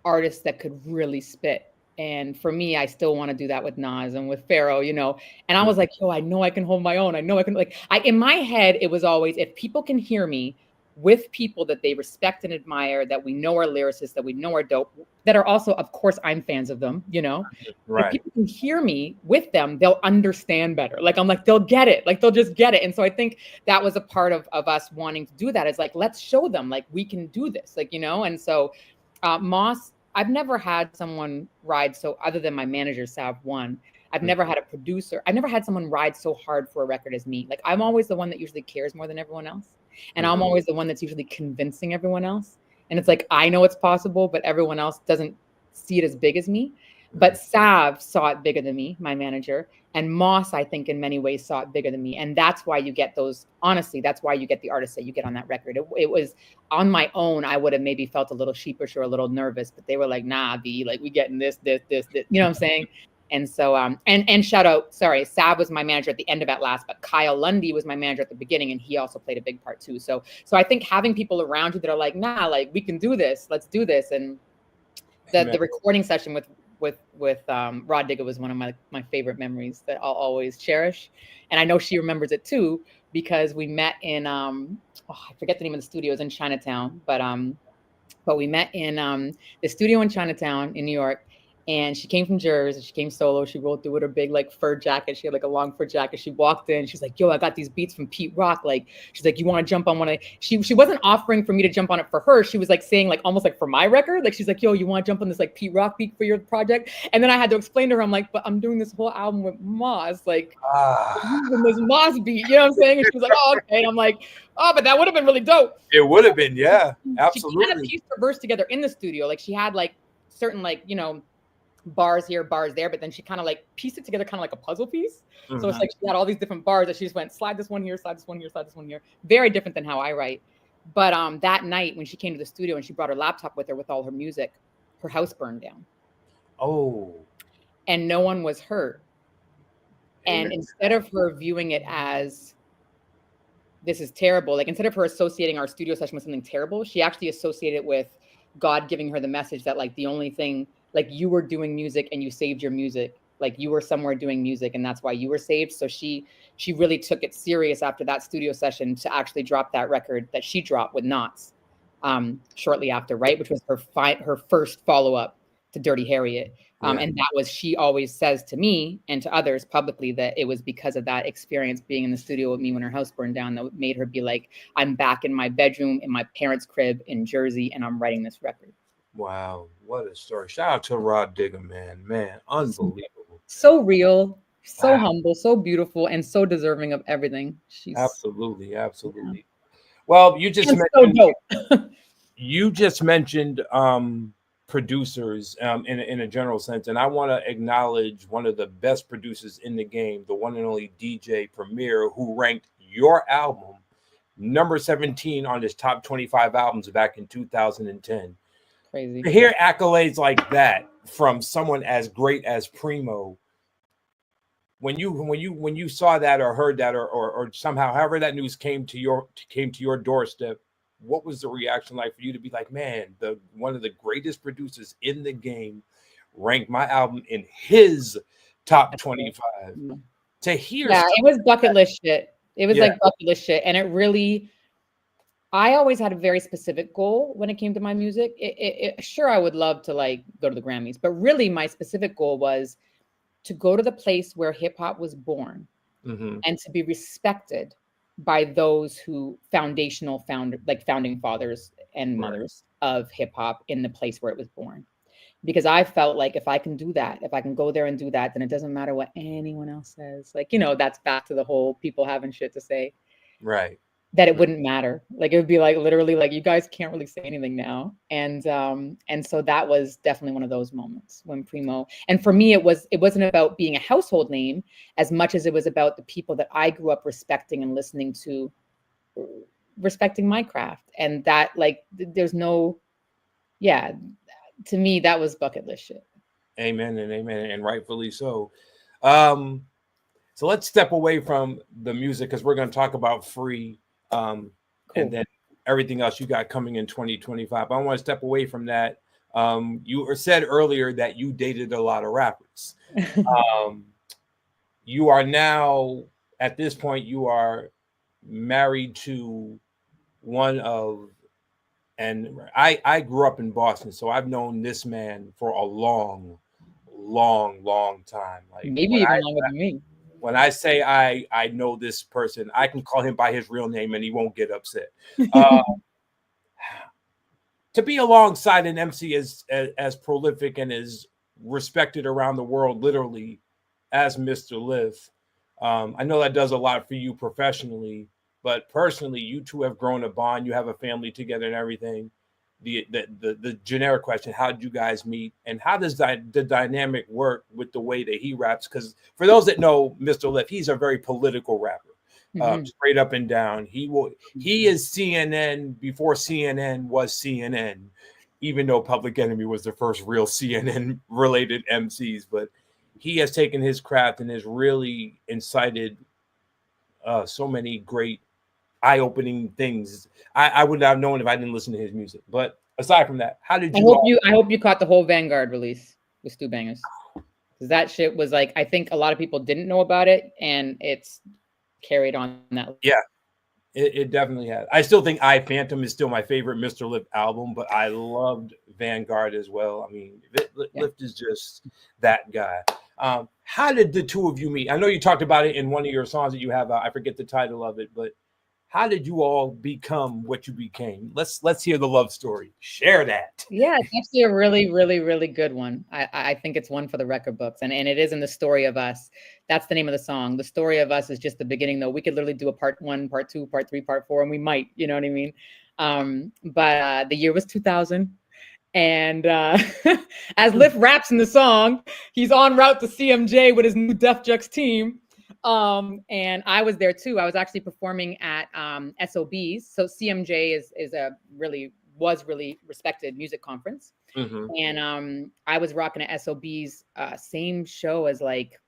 artists that could really spit. And for me, I still want to do that with Nas and with Pharaoh, you know. And I was like, yo, I know I can hold my own. I know I can, like, in my head, it was always, if people can hear me with people that they respect and admire, that we know are lyricists, that we know are dope, that are also, of course, I'm fans of them, you know. Right. If people can hear me with them, they'll understand better. Like, I'm like, they'll get it. Like, they'll just get it. And so I think that was a part of us wanting to do that, is like, let's show them, like, we can do this, like, you know. And so Moss, I've never had someone ride so, other than my manager, Sav One, I've never had a producer. I've never had someone ride so hard for a record as me. Like, I'm always the one that usually cares more than everyone else. And I'm always the one that's usually convincing everyone else. And it's like, I know it's possible, but everyone else doesn't see it as big as me. But Sav saw it bigger than me, my manager. And Moss, I think, in many ways saw it bigger than me. And that's why you get those, honestly, that's why you get the artists that you get on that record. It was on my own, I would have maybe felt a little sheepish or a little nervous, but they were like, nah, B, like, we getting this. You know what I'm saying? And so, and shout out, sorry, Sav was my manager at the end of At Last, but Kyle Lundy was my manager at the beginning, and he also played a big part too. So I think having people around you that are like, nah, like, we can do this, let's do this. And the recording session with Rod Digger was one of my favorite memories that I'll always cherish. And I know she remembers it too, because we met in, I forget the name of the studio, it was in Chinatown, but we met in the studio in Chinatown in New York. And she came from Jersey. She came solo. She rolled through with her big like fur jacket. She had like a long fur jacket. She walked in. She's like, "Yo, I got these beats from Pete Rock." Like, she's like, "You want to jump on one of?" She wasn't offering for me to jump on it for her. She was like saying like almost like for my record. Like, she's like, "Yo, you want to jump on this like Pete Rock beat for your project?" And then I had to explain to her, I'm like, "But I'm doing this whole album with Moss. Like, using this Moss beat." You know what I'm saying? And she was like, "Oh, okay." And I'm like, "Oh, but that would have been really dope." It would have been, yeah, absolutely. She kind of pieced her verse together in the studio. Like, she had like certain like, you know, bars here, bars there, but then she kind of like pieced it together kind of like a puzzle piece. So it's like she had all these different bars that she just went, slide this one here, slide this one here, slide this one here. Very different than how I write. But that night when she came to the studio and she brought her laptop with her with all her music, her house burned down. Oh. And no one was hurt. And instead of her viewing it as, this is terrible, like instead of her associating our studio session with something terrible, she actually associated it with God giving her the message that like the only thing, like, you were doing music and you saved your music. Like, you were somewhere doing music and that's why you were saved. So she really took it serious after that studio session to actually drop that record that she dropped with Knots shortly after, right? Which was her first follow-up to Dirty Harriet. And that was, she always says to me and to others publicly that it was because of that experience being in the studio with me when her house burned down that made her be like, I'm back in my bedroom in my parents' crib in Jersey and I'm writing this record. Wow, what a story. Shout out to Rod Digger, man, unbelievable. So real, so humble, so beautiful, and so deserving of everything. She's absolutely. Yeah. Well, you just mentioned producers in a general sense, and I want to acknowledge one of the best producers in the game, the one and only DJ Premier, who ranked your album number 17 on his top 25 albums back in 2010. Crazy. To hear accolades like that from someone as great as Primo, when you saw that or heard that or somehow, however that news came to your doorstep, what was the reaction like for you to be like, man, one of the greatest producers in the game ranked my album in his top 25? To hear, it was bucket list shit. It was like bucket list shit, and it really. I always had a very specific goal when it came to my music. Sure, I would love to like go to the Grammys, but really my specific goal was to go to the place where hip hop was born and to be respected by those who founding fathers and mothers of hip hop in the place where it was born. Because I felt like if I can do that, if I can go there and do that, then it doesn't matter what anyone else says. Like, you know, that's back to the whole people having shit to say. Right. that it wouldn't matter. Like it would be like literally like you guys can't really say anything now. And so that was definitely one of those moments when Primo, and for me it wasn't about being a household name as much as it was about the people that I grew up respecting and listening to, respecting my craft. And that like there's no, yeah, to me that was bucket list shit. Amen and amen, and rightfully so. So let's step away from the music because we're going to talk about Free, Cool. and then everything else you got coming in 2025. I want to step away from that. You said earlier that you dated a lot of rappers. You are now, at this point, you are married to one of, and I grew up in Boston, so I've known this man for a long time. Like maybe even longer than me. When I say I know this person, I can call him by his real name and he won't get upset. To be alongside an MC as prolific and as respected around the world, literally, as Mr. Lif, I know that does a lot for you professionally, but personally, you two have grown a bond. You have a family together and everything. The generic question: how did you guys meet, and how does the dynamic work with the way that he raps? Because for those that know Mr. Lif, he's a very political rapper, straight up and down. He is CNN before CNN was CNN, even though Public Enemy was the first real CNN related MCs. But he has taken his craft and has really incited so many great eye-opening things. I would not have known if I didn't listen to his music. But aside from that, how did you? I hope you caught the whole Vanguard release with Stu Bangers, because that shit was like, I think a lot of people didn't know about it, and it's carried on that. Yeah, it definitely has. I still think I Phantom is still my favorite Mr. Lif album, but I loved Vanguard as well. I mean, Lift is just that guy. How did the two of you meet? I know you talked about it in one of your songs that you have. I forget the title of it, but how did you all become what you became? Let's hear the love story. Share that. Yeah, it's actually a really, really, really good one. I think it's one for the record books, and it is in The Story of Us. That's the name of the song. The Story of Us is just the beginning, though. We could literally do a part 1, part 2, part 3, part 4, and we might, you know what I mean? But the year was 2000. And as Lif raps in the song, he's en route to CMJ with his new Def Jux team. And I was there too. I was actually performing at SOB's. So CMJ was really respected music conference. Mm-hmm. And I was rocking at SOB's same show as like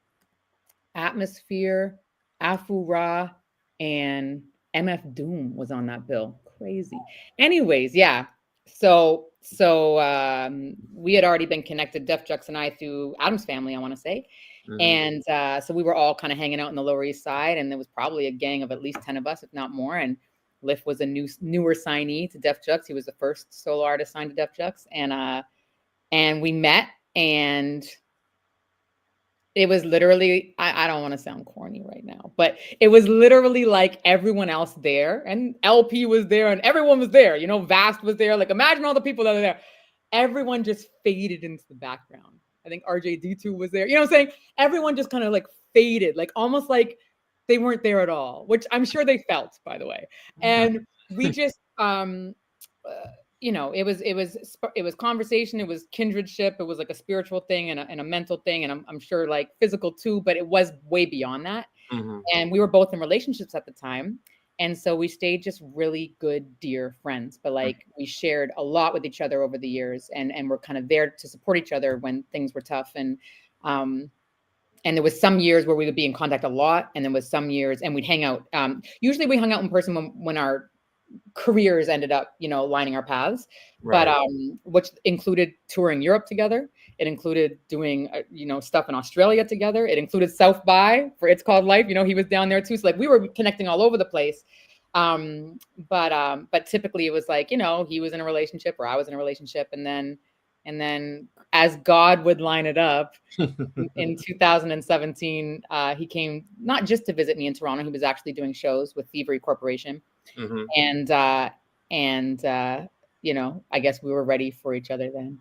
Atmosphere, Afu Ra, and MF Doom was on that bill. Crazy. Anyways, yeah. So we had already been connected, Def Jux and I, through Adam's family, I want to say. Mm-hmm. And so we were all kind of hanging out in the Lower East Side, and there was probably a gang of at least 10 of us, if not more. And Lif was a newer signee to Def Jux. He was the first solo artist signed to Def Jux. And we met, and it was literally, I don't want to sound corny right now, but it was literally like everyone else there, and LP was there, and everyone was there, you know, Vast was there. Like, imagine all the people that are there. Everyone just faded into the background. I think RJD2 was there. You know what I'm saying? Everyone just kind of like faded, like almost like they weren't there at all, which I'm sure they felt, by the way. And we just, you know, it was conversation. It was kindredship. It was like a spiritual thing and a mental thing. And I'm sure like physical too, but it was way beyond that. Mm-hmm. And we were both in relationships at the time. And so we stayed just really good, dear friends. But like we shared a lot with each other over the years, and we're kind of there to support each other when things were tough. And there was some years where we would be in contact a lot, and there was some years, and we'd hang out. Usually we hung out in person when our careers ended up, you know, lining our paths. Right. But which included touring Europe together. It included doing, you know, stuff in Australia together. It included South by for It's Called Life. You know, he was down there too. So like we were connecting all over the place. But typically it was like, you know, he was in a relationship or I was in a relationship. And then as God would line it up in 2017, he came not just to visit me in Toronto. He was actually doing shows with Thievery Corporation. Mm-hmm. And you know, I guess we were ready for each other then.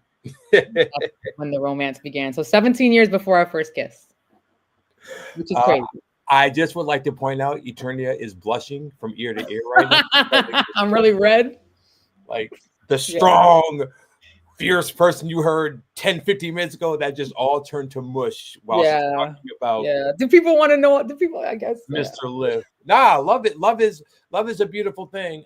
That's when the romance began. So 17 years before our first kiss, which is crazy. I just would like to point out Eternia is blushing from ear to ear right now. I'm really red. Like the strong, fierce person you heard 10, 15 minutes ago, that just all turned to mush while she's talking about Do people want to know? Do people, I guess, Mr. Lift. Nah, love it. Love is a beautiful thing.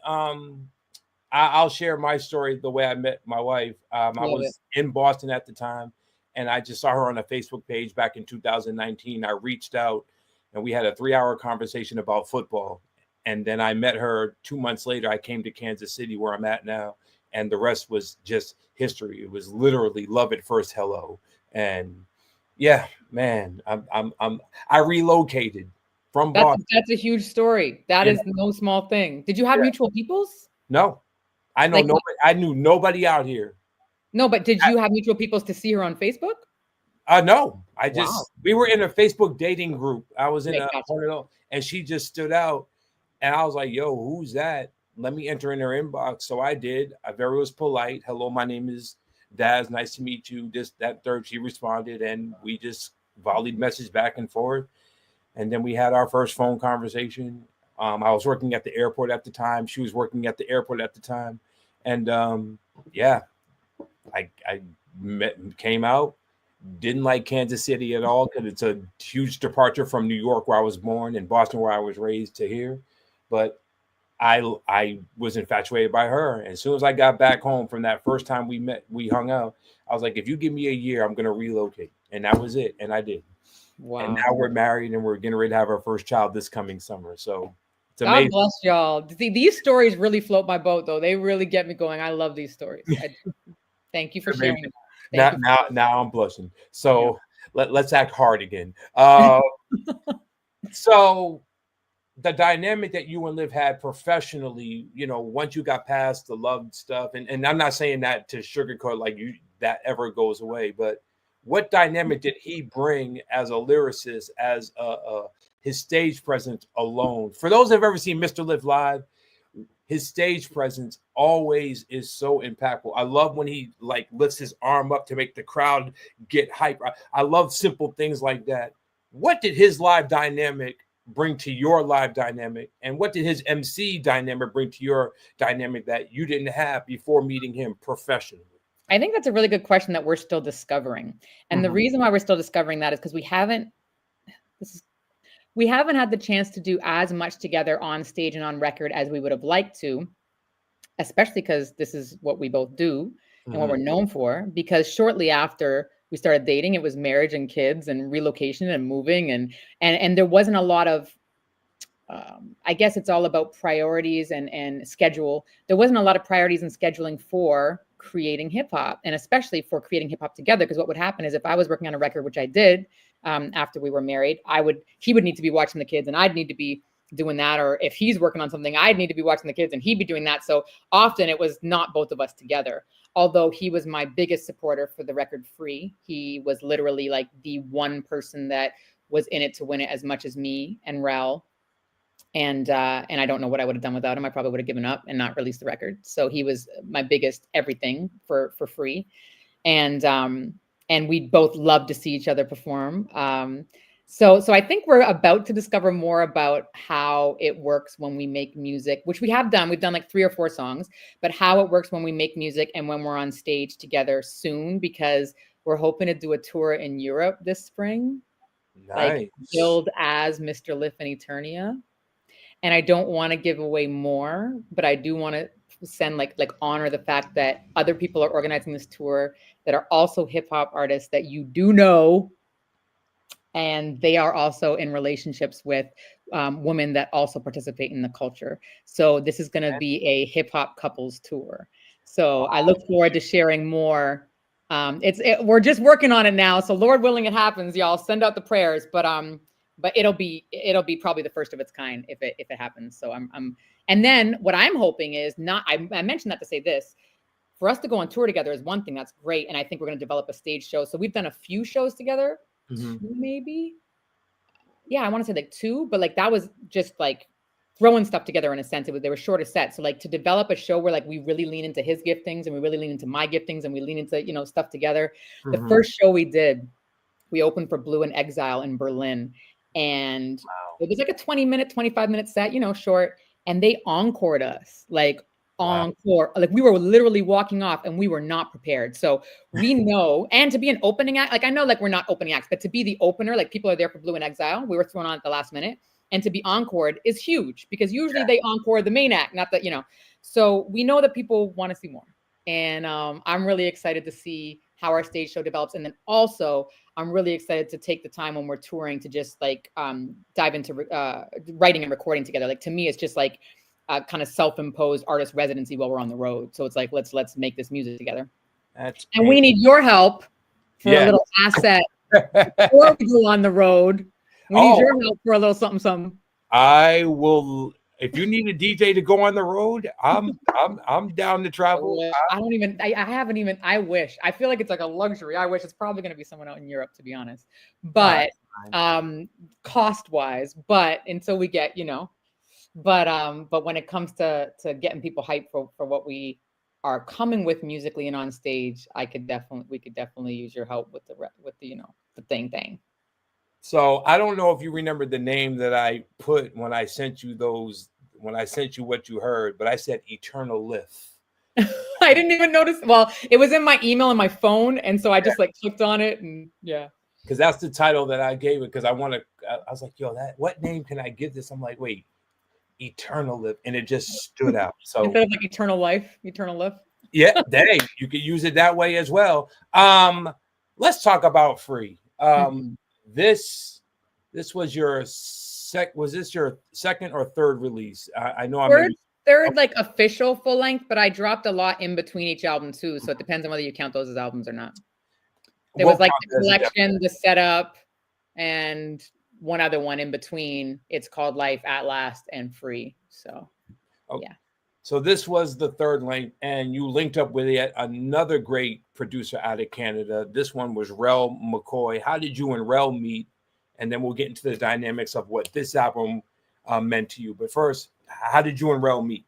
I'll share my story the way I met my wife. I was in Boston at the time, and I just saw her on a Facebook page back in 2019. I reached out, and we had a 3-hour conversation about football. And then I met her 2 months later. I came to Kansas City, where I'm at now, and the rest was just history. It was literally love at first hello. And yeah, man, I relocated from Boston. That's a huge story. That is no small thing. Did you have mutual peoples? No, I know nobody. I knew nobody out here. No, but did you have mutual peoples to see her on Facebook? No, we were in a Facebook dating group. I was in and she just stood out, and I was like, "Yo, who's that? Let me enter in her inbox." So I did. I was polite. "Hello, my name is Daz. Nice to meet you." This, that, third. She responded, and we just volleyed messages back and forth. And then we had our first phone conversation. I was working at the airport at the time. She was working at the airport at the time, and I came out. Didn't like Kansas City at all because it's a huge departure from New York, where I was born, and Boston, where I was raised, to here. But I was infatuated by her. And as soon as I got back home from that first time we hung out, I was like, if you give me a year, I'm going to relocate. And that was it. And I did. Wow. And now we're married, and we're getting ready to have our first child this coming summer. So it's amazing. God bless y'all. These stories really float my boat, though. They really get me going. I love these stories. Thank you for sharing them. Now I'm blushing. So let's act hard again. So the dynamic that you and Liv had professionally, once you got past the love stuff, and I'm not saying that to sugarcoat like that ever goes away, but what dynamic did he bring as a lyricist, as his stage presence alone? For those that have ever seen Mr. Liv live, his stage presence always is so impactful. I love when he lifts his arm up to make the crowd get hype. I love simple things like that. What did his live dynamic bring to your live dynamic? And what did his MC dynamic bring to your dynamic that you didn't have before meeting him professionally? I think that's a really good question that we're still discovering. And the reason why we're still discovering that is because we haven't had the chance to do as much together on stage and on record as we would have liked to, especially because this is what we both do and what we're known for. Because shortly after we started dating, it was marriage and kids and relocation and moving. And there wasn't a lot of, I guess it's all about priorities and schedule. There wasn't a lot of priorities and scheduling for creating hip hop, and especially for creating hip hop together. Because what would happen is if I was working on a record, which I did, after we were married, he would need to be watching the kids and I'd need to be doing that. Or if he's working on something, I'd need to be watching the kids and he'd be doing that. So often it was not both of us together. Although he was my biggest supporter for the record Free. He was literally like the one person that was in it to win it as much as me and Rel. And I don't know what I would have done without him. I probably would have given up and not released the record. So he was my biggest everything for Free. And we both love to see each other perform. So I think we're about to discover more about how it works when we make music, which we have done. We've done like 3 or 4 songs, but how it works when we make music and when we're on stage together soon, because we're hoping to do a tour in Europe this spring. Nice. Like billed as Mr. Liff and Eternia. And I don't want to give away more, but I do want to send honor the fact that other people are organizing this tour that are also hip hop artists that you do know. And they are also in relationships with women that also participate in the culture. So this is going to be a hip hop couples tour. So I look forward to sharing more. We're just working on it now. So Lord willing, it happens, y'all. Send out the prayers, but it'll be probably the first of its kind if it happens. So and then what I'm hoping is I mentioned that to say this. For us to go on tour together is one thing that's great. And I think we're going to develop a stage show. So we've done a few shows together, 2 maybe. Yeah, I want to say 2, but that was just throwing stuff together in a sense. They were shorter sets. So to develop a show where we really lean into his giftings and we really lean into my giftings and we lean into, stuff together. The first show we did, we opened for Blue and Exile in Berlin. And it was like a 20-minute, 25-minute set, short. And they encored us, like encore. Like we were literally walking off and we were not prepared. So we know, and to be an opening act, like I know like we're not opening acts, but to be the opener, like people are there for Blue in Exile. We were thrown on at the last minute. And to be encored is huge because usually they encore the main act, not that, So we know that people want to see more. And I'm really excited to see how our stage show develops. And then also, I'm really excited to take the time when we're touring to just like dive into writing and recording together. Like to me, it's just like kind of self-imposed artist residency while we're on the road. So it's like, let's make this music together. And we need your help for a little asset before we go on the road. We need your help for a little something. I will. If you need a DJ to go on the road, I'm down to travel. I wish. I feel like it's like a luxury. I wish it's probably going to be someone out in Europe, to be honest. But cost-wise, but until we get, but when it comes to getting people hyped for what we are coming with musically and on stage, we could definitely use your help with the thing. So I don't know if you remember the name that I put when I sent you what you heard, but I said Eternal Lift. I didn't even notice. Well, it was in my email and my phone. And so I just like clicked on it and Because that's the title that I gave it. Because I was like, what name can I give this? I'm like, wait, Eternal Lift. And it just stood out. So instead of like Eternal Life, Eternal Lift. Yeah, you could use it that way as well. Let's talk about Free. This was your was this your second or third release? I know I'm third like official full length, but I dropped a lot in between each album too. So it depends on whether you count those as albums or not. There was like the collection, the setup, and one other one in between. It's called Life at Last and Free. So yeah. So this was the third length, and you linked up with yet another great producer out of Canada. This one was Rel McCoy. How did you and Rel meet? And then we'll get into the dynamics of what this album meant to you. But first, how did you and Rel meet?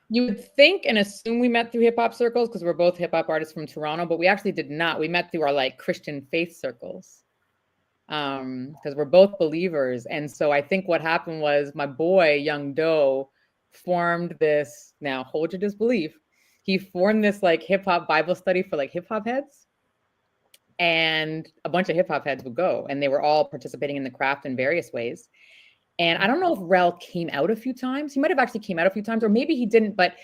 You would think and assume we met through hip hop circles because we're both hip hop artists from Toronto, but we actually did not. We met through our like Christian faith circles because we're both believers. And so I think what happened was my boy, Young Doe, formed this, now hold your disbelief, he formed this like hip hop Bible study for like hip hop heads, and a bunch of hip hop heads would go, and they were all participating in the craft in various ways. And I don't know if Rel came out a few times. He might have actually came out a few times, or maybe he didn't, but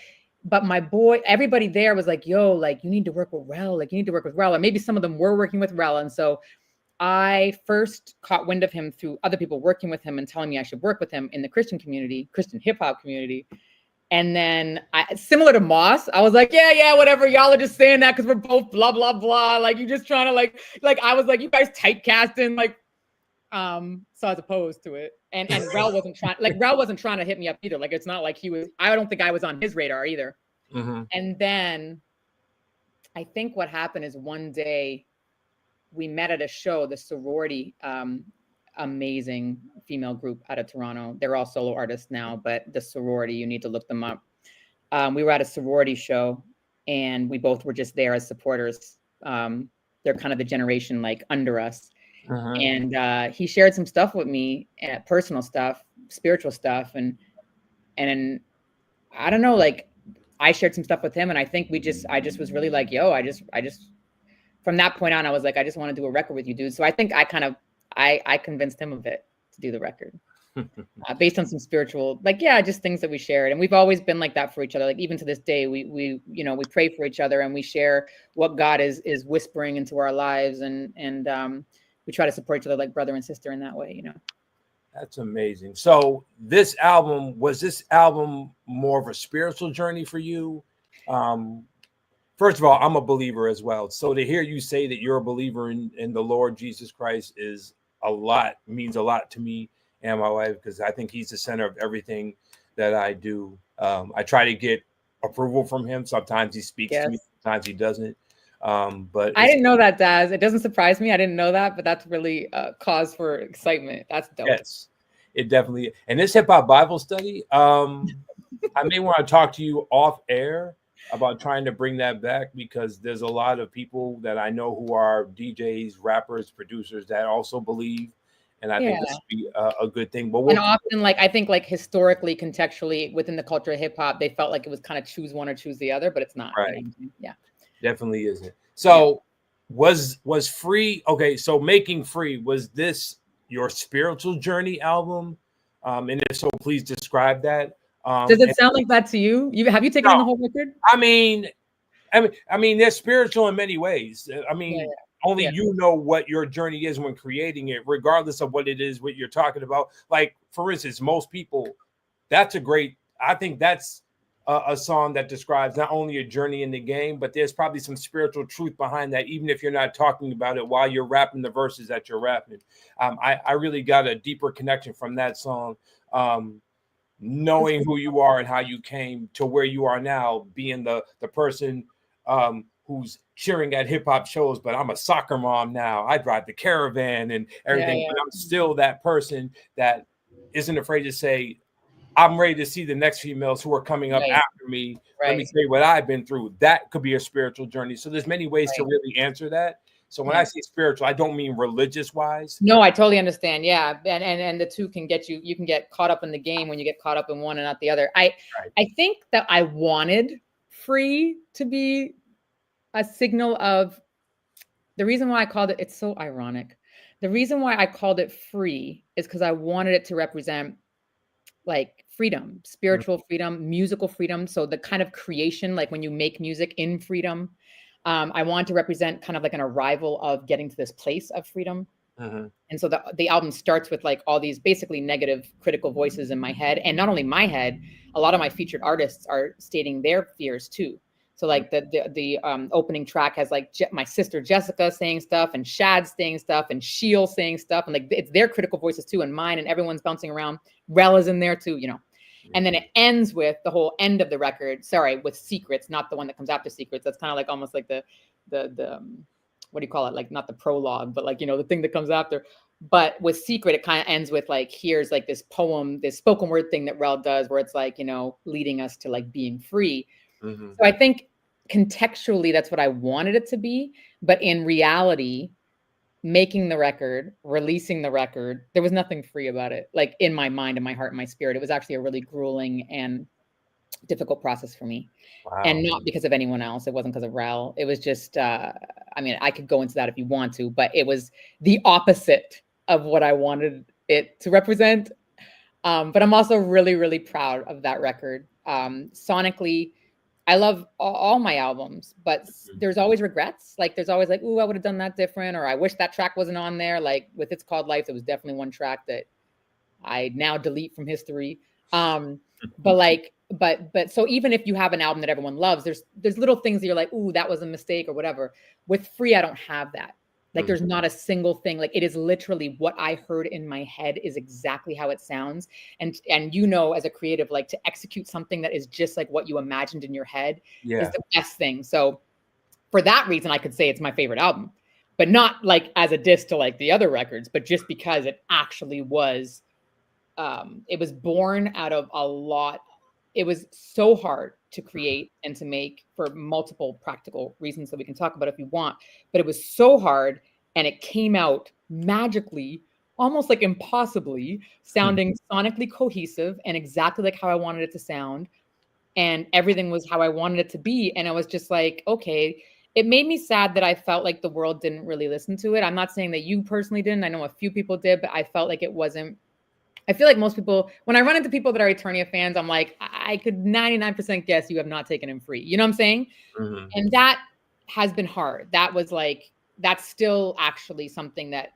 my boy, everybody there was like, yo, like you need to work with Rel, like you need to work with Rel, or maybe some of them were working with Rel. And so I first caught wind of him through other people working with him and telling me I should work with him in the Christian community, Christian hip hop community. And then similar to Moss, I was like, yeah, whatever. Y'all are just saying that because we're both blah, blah, blah. Like, you're just trying to like I was like, you guys typecasting, like, so as opposed to it. And Rel wasn't trying to hit me up either. Like, it's not like I don't think I was on his radar either. Mm-hmm. And then I think what happened is one day we met at a show, the sorority, amazing female group out of Toronto. They're all solo artists now, but the sorority, you need to look them up. We were at a sorority show and we both were just there as supporters. They're kind of the generation like under us. Uh-huh. And he shared some stuff with me, personal stuff, spiritual stuff. And I don't know, like I shared some stuff with him. And I think I just was really like, yo, I just from that point on, I was like, I just want to do a record with you, dude. So I think I convinced him of it to do the record based on some spiritual, like, just things that we shared. And we've always been like that for each other. Like even to this day, we pray for each other and we share what God is whispering into our lives. And we try to support each other like brother and sister in that way, That's amazing. So was this album more of a spiritual journey for you? First of all, I'm a believer as well. So to hear you say that you're a believer in the Lord Jesus Christ means a lot to me and my wife, because I think he's the center of everything that I do. I try to get approval from him. Sometimes he speaks to me, sometimes he doesn't. But I didn't know that, Daz. It doesn't surprise me. I didn't know that, but that's really a cause for excitement. That's dope. Yes, it definitely. And this hip hop Bible study, I may want to talk to you off air about trying to bring that back, because there's a lot of people that I know who are DJs, rappers, producers that also believe. and I think this would be a good thing. But and often, like, I think, like, historically, contextually, within the culture of hip hop, they felt like it was kind of choose one or choose the other, but it's not. right, You know what I mean? Yeah, definitely isn't. So was Free okay? So Making Free, was this your spiritual journey album? And if so, please describe that. Does it sound like that to you? Have you taken in the whole record? I mean, they're spiritual in many ways. I mean, only you know what your journey is when creating it, regardless of what it is, what you're talking about. Like, for instance, most people, I think that's a song that describes not only a journey in the game, but there's probably some spiritual truth behind that, even if you're not talking about it while you're rapping the verses that you're rapping. I really got a deeper connection from that song. Knowing who you are and how you came to where you are now, being the person who's cheering at hip hop shows, but I'm a soccer mom now. I drive the Caravan and everything, but I'm still that person that isn't afraid to say, I'm ready to see the next females who are coming up after me. Let me tell you what I've been through. That could be a spiritual journey. So there's many ways to really answer that. So when I say spiritual, I don't mean religious wise. No, I totally understand. Yeah. And the two can get you can get caught up in the game when you get caught up in one and not the other. I think that I wanted Free to be a signal of the reason why I called it's so ironic. The reason why I called it Free is because I wanted it to represent like freedom, spiritual freedom, musical freedom. So the kind of creation, like when you make music in freedom, I want to represent kind of like an arrival of getting to this place of freedom. And so the album starts with like all these basically negative critical voices in my head. And not only my head, a lot of my featured artists are stating their fears too. So like the opening track has like my sister Jessica saying stuff and Shad saying stuff and Sheil saying stuff. And like it's their critical voices too and mine, and everyone's bouncing around. Rel is in there too, you know. And then it ends with the whole end of the record. Sorry, with Secrets, not the one that comes after Secrets. That's kind of like almost like the what do you call it? Like not the prologue, but like, you know, the thing that comes after. But with Secret, it kind of ends with like, here's like this poem, this spoken word thing that Rel does where it's like, you know, leading us to like being free. So I think contextually, that's what I wanted it to be. But in reality, making the record, releasing the record, there was nothing free about it. Like in my mind, in my heart, in my spirit, it was actually a really grueling and difficult process for me. And not because of anyone else. It wasn't because of Rel. It was just, I mean, I could go into that if you want to, but it was the opposite of what I wanted it to represent. But I'm also really, really proud of that record. Sonically, I love all my albums, but there's always regrets. Like there's always like, ooh, I would have done that different, or I wish that track wasn't on there. Like with It's Called Life, there was definitely one track that I now delete from history. But so even if you have an album that everyone loves, there's little things that you're like, ooh, that was a mistake or whatever. With Free, I don't have that. Like there's not a single thing. Like it is literally what I heard in my head is exactly how it sounds. And you know, as a creative, like to execute something that is just like what you imagined in your head is the best thing. So for that reason, I could say it's my favorite album, but not like as a diss to like the other records, but just because it actually was, it was born out of a lot. It was so hard to create and to make for multiple practical reasons that we can talk about if you want, but it was so hard and it came out magically, almost like impossibly, sounding sonically cohesive and exactly like how I wanted it to sound. And everything was how I wanted it to be. And I was just like, okay, it made me sad that I felt like the world didn't really listen to it. I'm not saying that you personally didn't. I know a few people did, but I felt like it wasn't. I feel like most people, when I run into people that are Eternia fans, I'm like, I could 99% guess you have not taken him Free. You know what I'm saying? And that has been hard. That was like, that's still actually something that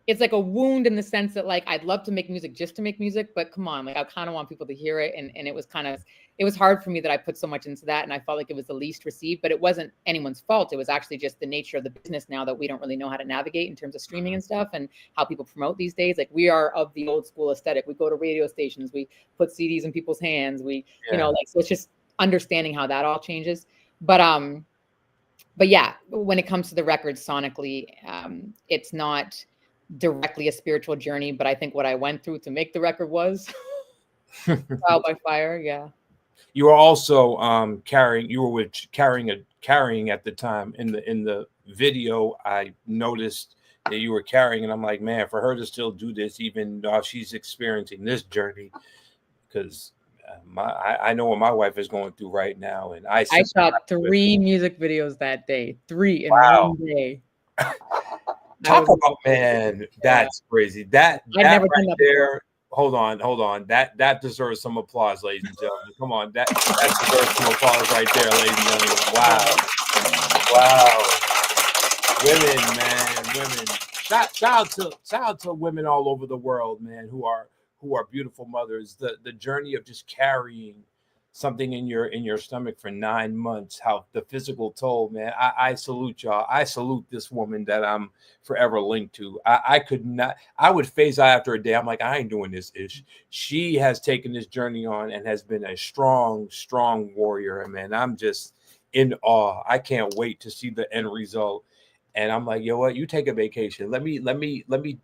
it's like a wound in the sense that like, I'd love to make music just to make music, but come on, like I kind of want people to hear it. And it was it was hard for me that I put so much into that. And I felt like it was the least received, but it wasn't anyone's fault. It was actually just the nature of the business now that we don't really know how to navigate in terms of streaming and stuff and how people promote these days. Like we are of the old school aesthetic. We go to radio stations, we put CDs in people's hands. You know, like, so it's just understanding how that all changes. But yeah, when it comes to the record sonically, it's not directly a spiritual journey, but I think what I went through to make the record was trial by fire. Yeah. You were also carrying at the time in the video. I noticed that you were carrying. And I'm like, man, for her to still do this, even while she's experiencing this journey, because I know what my wife is going through right now, and I shot 3 music videos that day, 3 in wow. one day. Talk about, man, that's crazy. That never right done that there. Hold on. That deserves some applause, ladies and gentlemen. Come on, that deserves some applause right there, ladies and gentlemen. Wow. Women, man, women. Shout out to women all over the world, man, who are beautiful mothers. The journey of just carrying something in your stomach for 9 months, how the physical toll, man. I salute y'all. I salute this woman that I'm forever linked to. I could not, I would phase out after a day. I'm like, I ain't doing this ish. She has taken this journey on and has been a strong warrior. And man, I'm just in awe. I can't wait to see the end result. And I'm like, yo, what? You take a vacation. Let me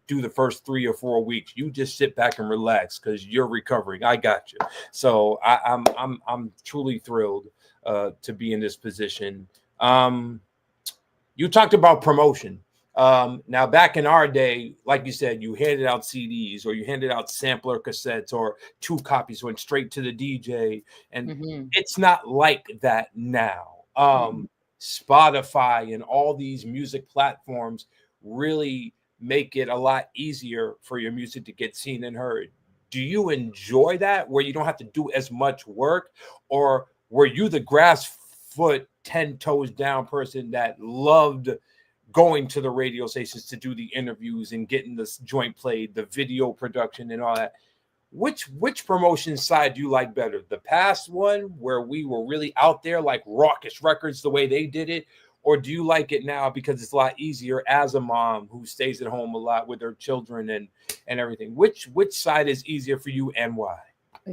do the first 3 or 4 weeks. You just sit back and relax because you're recovering. I got you. So I'm truly thrilled to be in this position. You talked about promotion. Now, back in our day, like you said, you handed out CDs or you handed out sampler cassettes or 2 copies went straight to the DJ. And it's not like that now. Spotify and all these music platforms really make it a lot easier for your music to get seen and heard. Do you enjoy that where you don't have to do as much work, or were you the grass foot 10 toes down person that loved going to the radio stations to do the interviews and getting this joint played, the video production and all that? Which promotion side do you like better? The past one where we were really out there like Raucous Records, the way they did it? Or do you like it now because it's a lot easier as a mom who stays at home a lot with her children and everything? Which side is easier for you and why?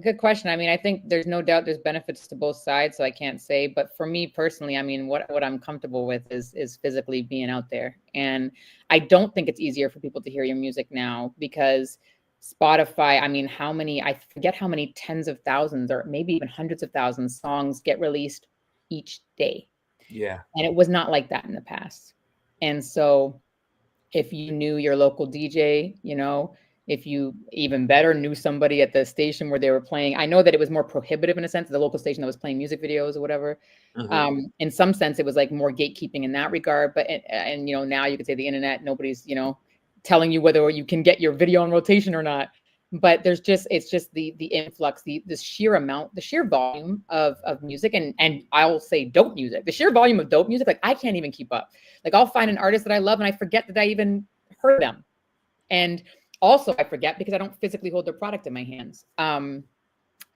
Good question. I mean, I think there's no doubt there's benefits to both sides, so I can't say. But for me personally, I mean, what I'm comfortable with is physically being out there. And I don't think it's easier for people to hear your music now because Spotify, I mean, I forget how many tens of thousands or maybe even hundreds of thousands songs get released each day. Yeah. And it was not like that in the past. And so if you knew your local DJ, if you even better knew somebody at the station where they were playing, I know that it was more prohibitive in a sense, the local station that was playing music videos or whatever. In some sense, it was like more gatekeeping in that regard. But, and now you could say the internet, nobody's, telling you whether you can get your video on rotation or not. But it's just the influx, the sheer amount, the sheer volume of music, and I'll say dope music, the sheer volume of dope music. Like I can't even keep up. Like I'll find an artist that I love and I forget that I even heard them. And also I forget because I don't physically hold their product in my hands. And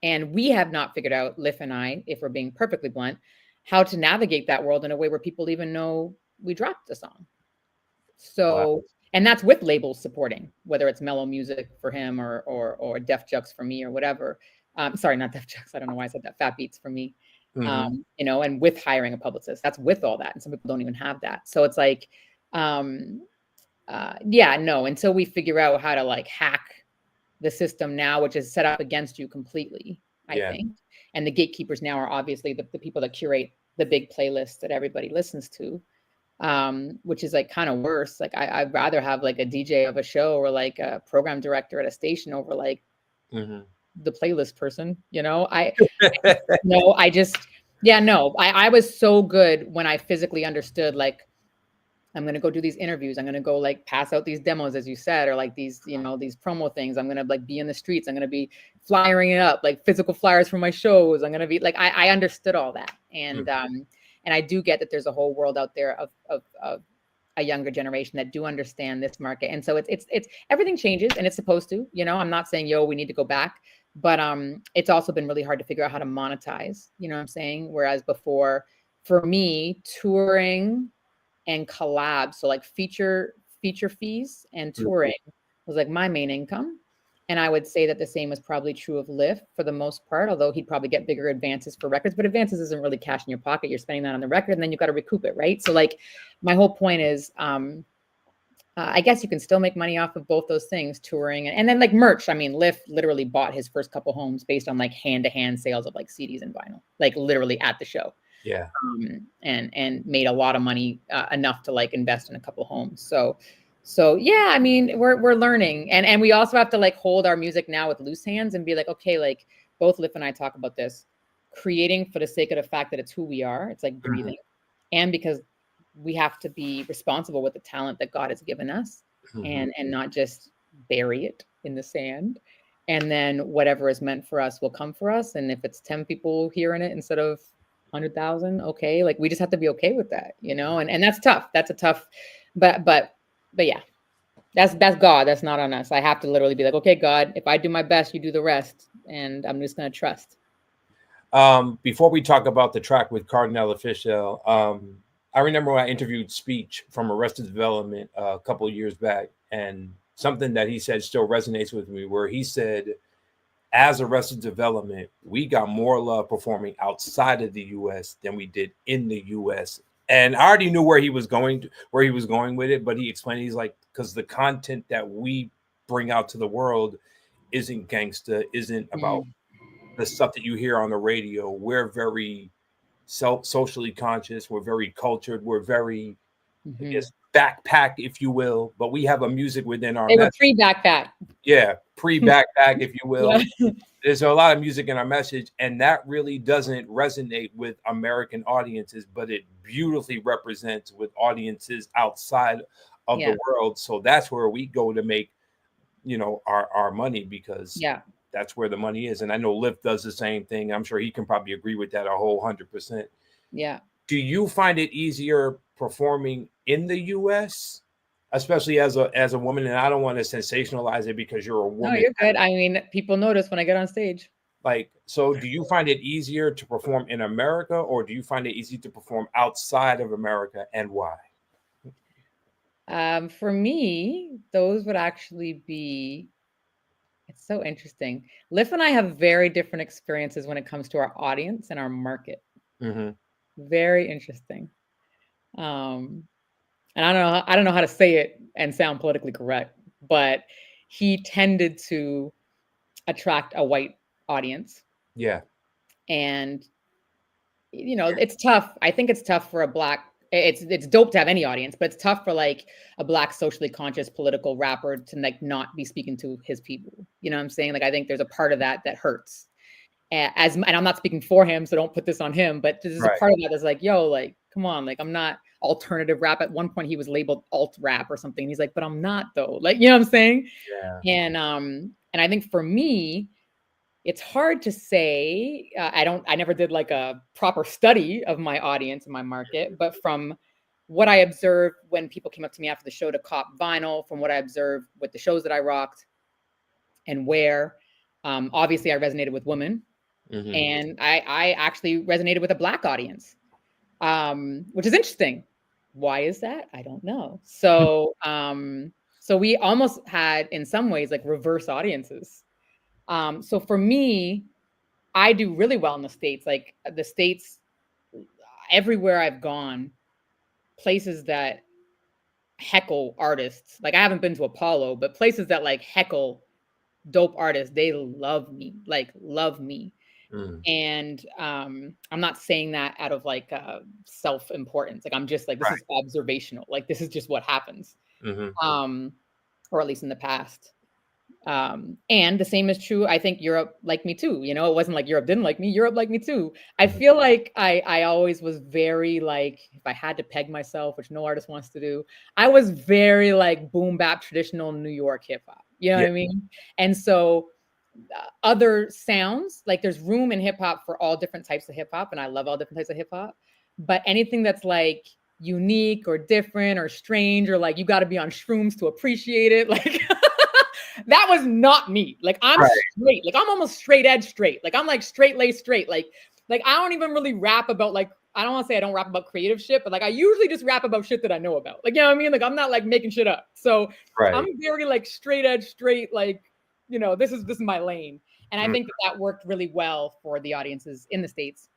we have not figured out, Liff and I, if we're being perfectly blunt, how to navigate that world in a way where people even know we dropped a song. So, and that's with labels supporting, whether it's Mellow Music for him or Def Jux for me or whatever. Sorry, not Def Jux. I don't know why I said that. Fat Beats for me. And with hiring a publicist, that's with all that. And some people don't even have that. So it's like, until we figure out how to like hack the system now, which is set up against you completely, I think. And the gatekeepers now are obviously the people that curate the big playlists that everybody listens to. Which is like kind of worse. Like I'd rather have like a DJ of a show or like a program director at a station over like the playlist person, I was so good when I physically understood, like, I'm going to go do these interviews. I'm going to go like pass out these demos, as you said, or like these, these promo things. I'm going to like be in the streets. I'm going to be flyering it up, like physical flyers for my shows. I'm going to be like, I understood all that. And I do get that there's a whole world out there of a younger generation that do understand this market. And so it's everything changes and it's supposed to, I'm not saying, we need to go back, but it's also been really hard to figure out how to monetize, you know what I'm saying? Whereas before, for me, touring and collabs, so like feature fees and touring was like my main income. And I would say that the same was probably true of Liff for the most part, although he'd probably get bigger advances for records, but advances isn't really cash in your pocket. You're spending that on the record and then you got to recoup it, right? So like my whole point is, I guess you can still make money off of both those things, touring and then like merch. I mean, Liff literally bought his first couple homes based on like hand-to-hand sales of like CDs and vinyl, like literally at the show. Yeah. And made a lot of money, enough to like invest in a couple homes. So So yeah, I mean, we're learning, and we also have to like hold our music now with loose hands and be like, okay, like both Liv and I talk about this, creating for the sake of the fact that it's who we are. It's like breathing, and because we have to be responsible with the talent that God has given us, and not just bury it in the sand. And then whatever is meant for us will come for us. And if it's 10 people hearing it instead of 100,000, okay, like we just have to be okay with that, you know. And that's tough. That's a tough, but yeah, that's God. That's not on us. I have to literally be like, okay, God, if I do my best, you do the rest, and I'm just gonna trust. Before we talk about the track with Cardinal Official, I remember when I interviewed Speech from Arrested Development a couple of years back, and something that he said still resonates with me, where he said, as Arrested Development, we got more love performing outside of the U.S. than we did in the U.S. And I already knew where he was going with it, but he explained, he's like, because the content that we bring out to the world isn't gangsta, isn't about the stuff that you hear on the radio. We're very socially conscious. We're very cultured. We're very, I guess, backpack, if you will. But we have a music within our. They were pre-backpack. Yeah, pre-backpack, if you will. Yeah. There's a lot of music in our message, and that really doesn't resonate with American audiences, but it beautifully represents with audiences outside of the world. So that's where we go to make, our money, because that's where the money is. And I know Liv does the same thing. I'm sure he can probably agree with that a whole 100%. Yeah. Do you find it easier performing in the U.S., especially as a woman? And I don't want to sensationalize it because you're a woman. No, you're good. I mean, people notice when I get on stage. Like, so do you find it easier to perform in America, or do you find it easy to perform outside of America, and why? For me, those would actually be, it's so interesting. Liv and I have very different experiences when it comes to our audience and our market. Very interesting. And I don't know how to say it and sound politically correct, but he tended to attract a white audience. Yeah. And it's tough. I think it's tough for a Black. It's dope to have any audience, but it's tough for like a Black socially conscious political rapper to like not be speaking to his people. You know what I'm saying? Like, I think there's a part of that hurts. And I'm not speaking for him, so don't put this on him, but there's a part of that that's like, yo, like, come on, like, I'm not alternative rap. At one point he was labeled alt rap or something. He's like, but I'm not though. Like, you know what I'm saying? Yeah. And I think for me, it's hard to say. I never did like a proper study of my audience and my market, but from what I observed when people came up to me after the show to cop vinyl, from what I observed with the shows that I rocked and where, obviously I resonated with women, and I actually resonated with a Black audience, which is interesting. Why is that? I don't know. So, so we almost had in some ways like reverse audiences. So for me, I do really well in the States. Like the States, everywhere I've gone, places that heckle artists. Like I haven't been to Apollo, but places that like heckle dope artists, they love me, like love me. And I'm not saying that out of like self-importance. Like I'm just like, this is observational. Like this is just what happens. Or at least in the past. And the same is true. I think Europe liked me too. You know, it wasn't like Europe didn't like me. Europe liked me too. I feel like I always was very like, if I had to peg myself, which no artist wants to do, I was very like boom bap traditional New York hip hop. You know what I mean? And so other sounds, like there's room in hip hop for all different types of hip hop, and I love all different types of hip hop. But anything that's like unique or different or strange, or like you got to be on shrooms to appreciate it, like. That was not me. Like I'm straight. Like I'm almost straight edge straight. Like I'm like straight lace straight. Like I don't even really rap about like, I don't want to say I don't rap about creative shit, but like I usually just rap about shit that I know about. Like, you know what I mean? Like I'm not like making shit up. So I'm very like straight edge straight. Like, you know, this is my lane. And I think that worked really well for the audiences in the States,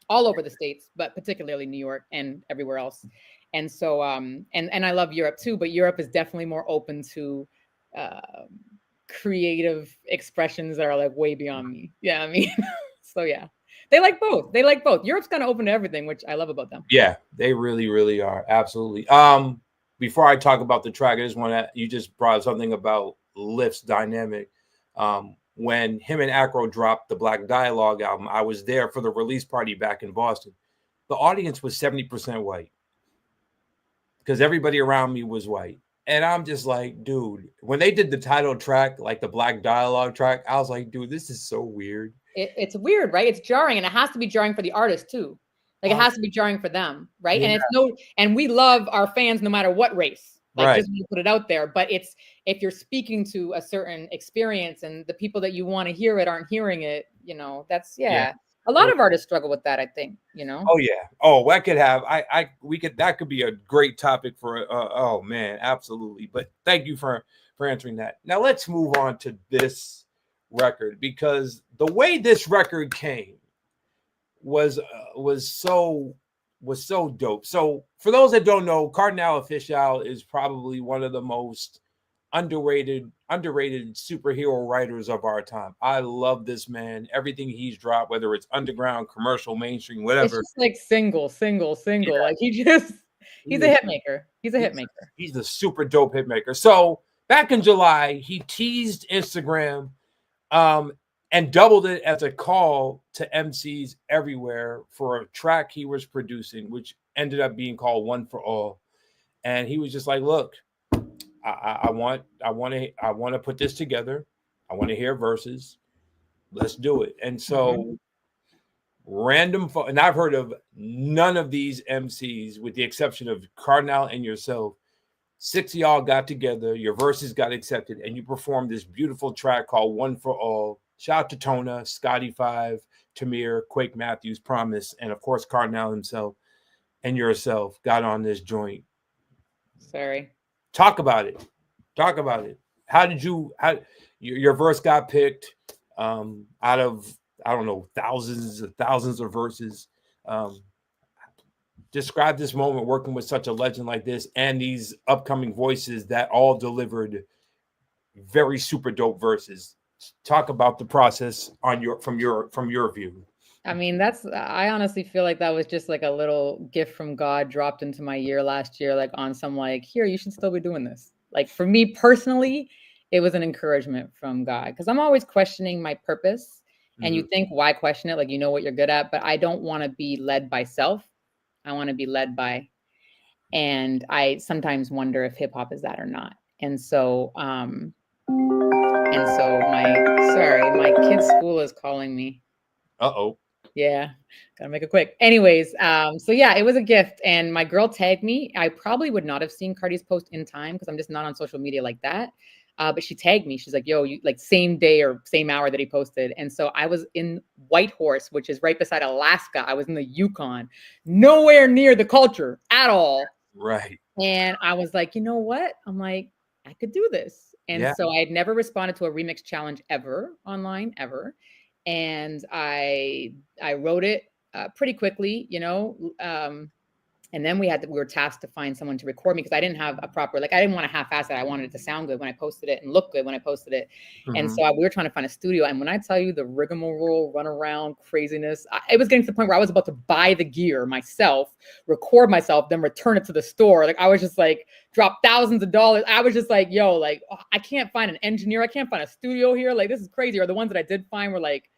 all over the States, but particularly New York and everywhere else. And so, and I love Europe too, but Europe is definitely more open to creative expressions that are like way beyond me. Yeah, I mean, so yeah, they like both. Europe's kind of open to everything, which I love about them. Yeah, they really, really are. Absolutely. before I talk about the track, I just want to, you just brought up something about Lift's dynamic. When him and Acro dropped the Black Dialogue album, I was there for the release party back in Boston. The audience was 70% white because everybody around me was white. And I'm just like, dude, when they did the title track, like the Black Dialogue track, I was like, dude, this is so weird. It's weird, right? It's jarring, and it has to be jarring for the artist too. Like it has to be jarring for them, right? Yeah. And we love our fans no matter what race. Like Right. just to put it out there. But it's if you're speaking to a certain experience and the people that you want to hear it aren't hearing it, you know, that's a lot of artists struggle with that, I think, you know. Oh yeah. Oh, that could have that could be a great topic for oh man, absolutely. But thank you for answering that. Now let's move on to this record, because the way this record came was so dope. So for those that don't know, Cardinal Official is probably one of the most underrated superhero writers of our time. I love this man. Everything he's dropped, whether it's underground, commercial, mainstream, whatever. It's just like single. Yeah. Like he's a hit maker. He's a hit maker. He's the super dope hit maker. So back in July, he teased Instagram and doubled it as a call to MCs everywhere for a track he was producing, which ended up being called One for All. And he was just like, look, I want to put this together. I want to hear verses. Let's do it. And so and I've heard of none of these MCs with the exception of Cardinal and yourself. 6 of y'all got together, your verses got accepted, and you performed this beautiful track called One for All. Shout out to Tona, Scotty 5, Tamir, Quake Matthews, Promise, and of course Cardinal himself and yourself got on this joint. Sorry. Talk about it. How did your verse got picked out of, I don't know, thousands of verses. Describe this moment working with such a legend like this and these upcoming voices that all delivered very super dope verses. Talk about the process from your view. I mean, I honestly feel like that was just like a little gift from God dropped into my ear last year, like on some like, here, you should still be doing this. Like for me personally, it was an encouragement from God because I'm always questioning my purpose. And you think, why question it? Like, you know what you're good at, but I don't want to be led by self. I want to be led by, and I sometimes wonder if hip hop is that or not. And so my kid's school is calling me. Uh-oh. Yeah, gotta make it quick. Anyways, so yeah, it was a gift, and my girl tagged me. I probably would not have seen Cardi's post in time because I'm just not on social media like that. But she tagged me. She's like, yo, you like same day or same hour that he posted. And so I was in Whitehorse, which is right beside Alaska. I was in the Yukon, nowhere near the culture at all. Right. And I was like, you know what? I'm like, I could do this. And so I had never responded to a remix challenge ever online, ever. And I wrote it pretty quickly, you know, and then we were tasked to find someone to record me because I didn't have a proper, I didn't want to half-ass it. I wanted it to sound good when I posted it and look good when I posted it. And so we were trying to find a studio. And when I tell you the rigmarole, run around craziness, it was getting to the point where I was about to buy the gear myself, record myself, then return it to the store. Like I was just like, drop thousands of dollars. I was just like, yo, like, I can't find an engineer. I can't find a studio here. Like, this is crazy. Or the ones that I did find were like,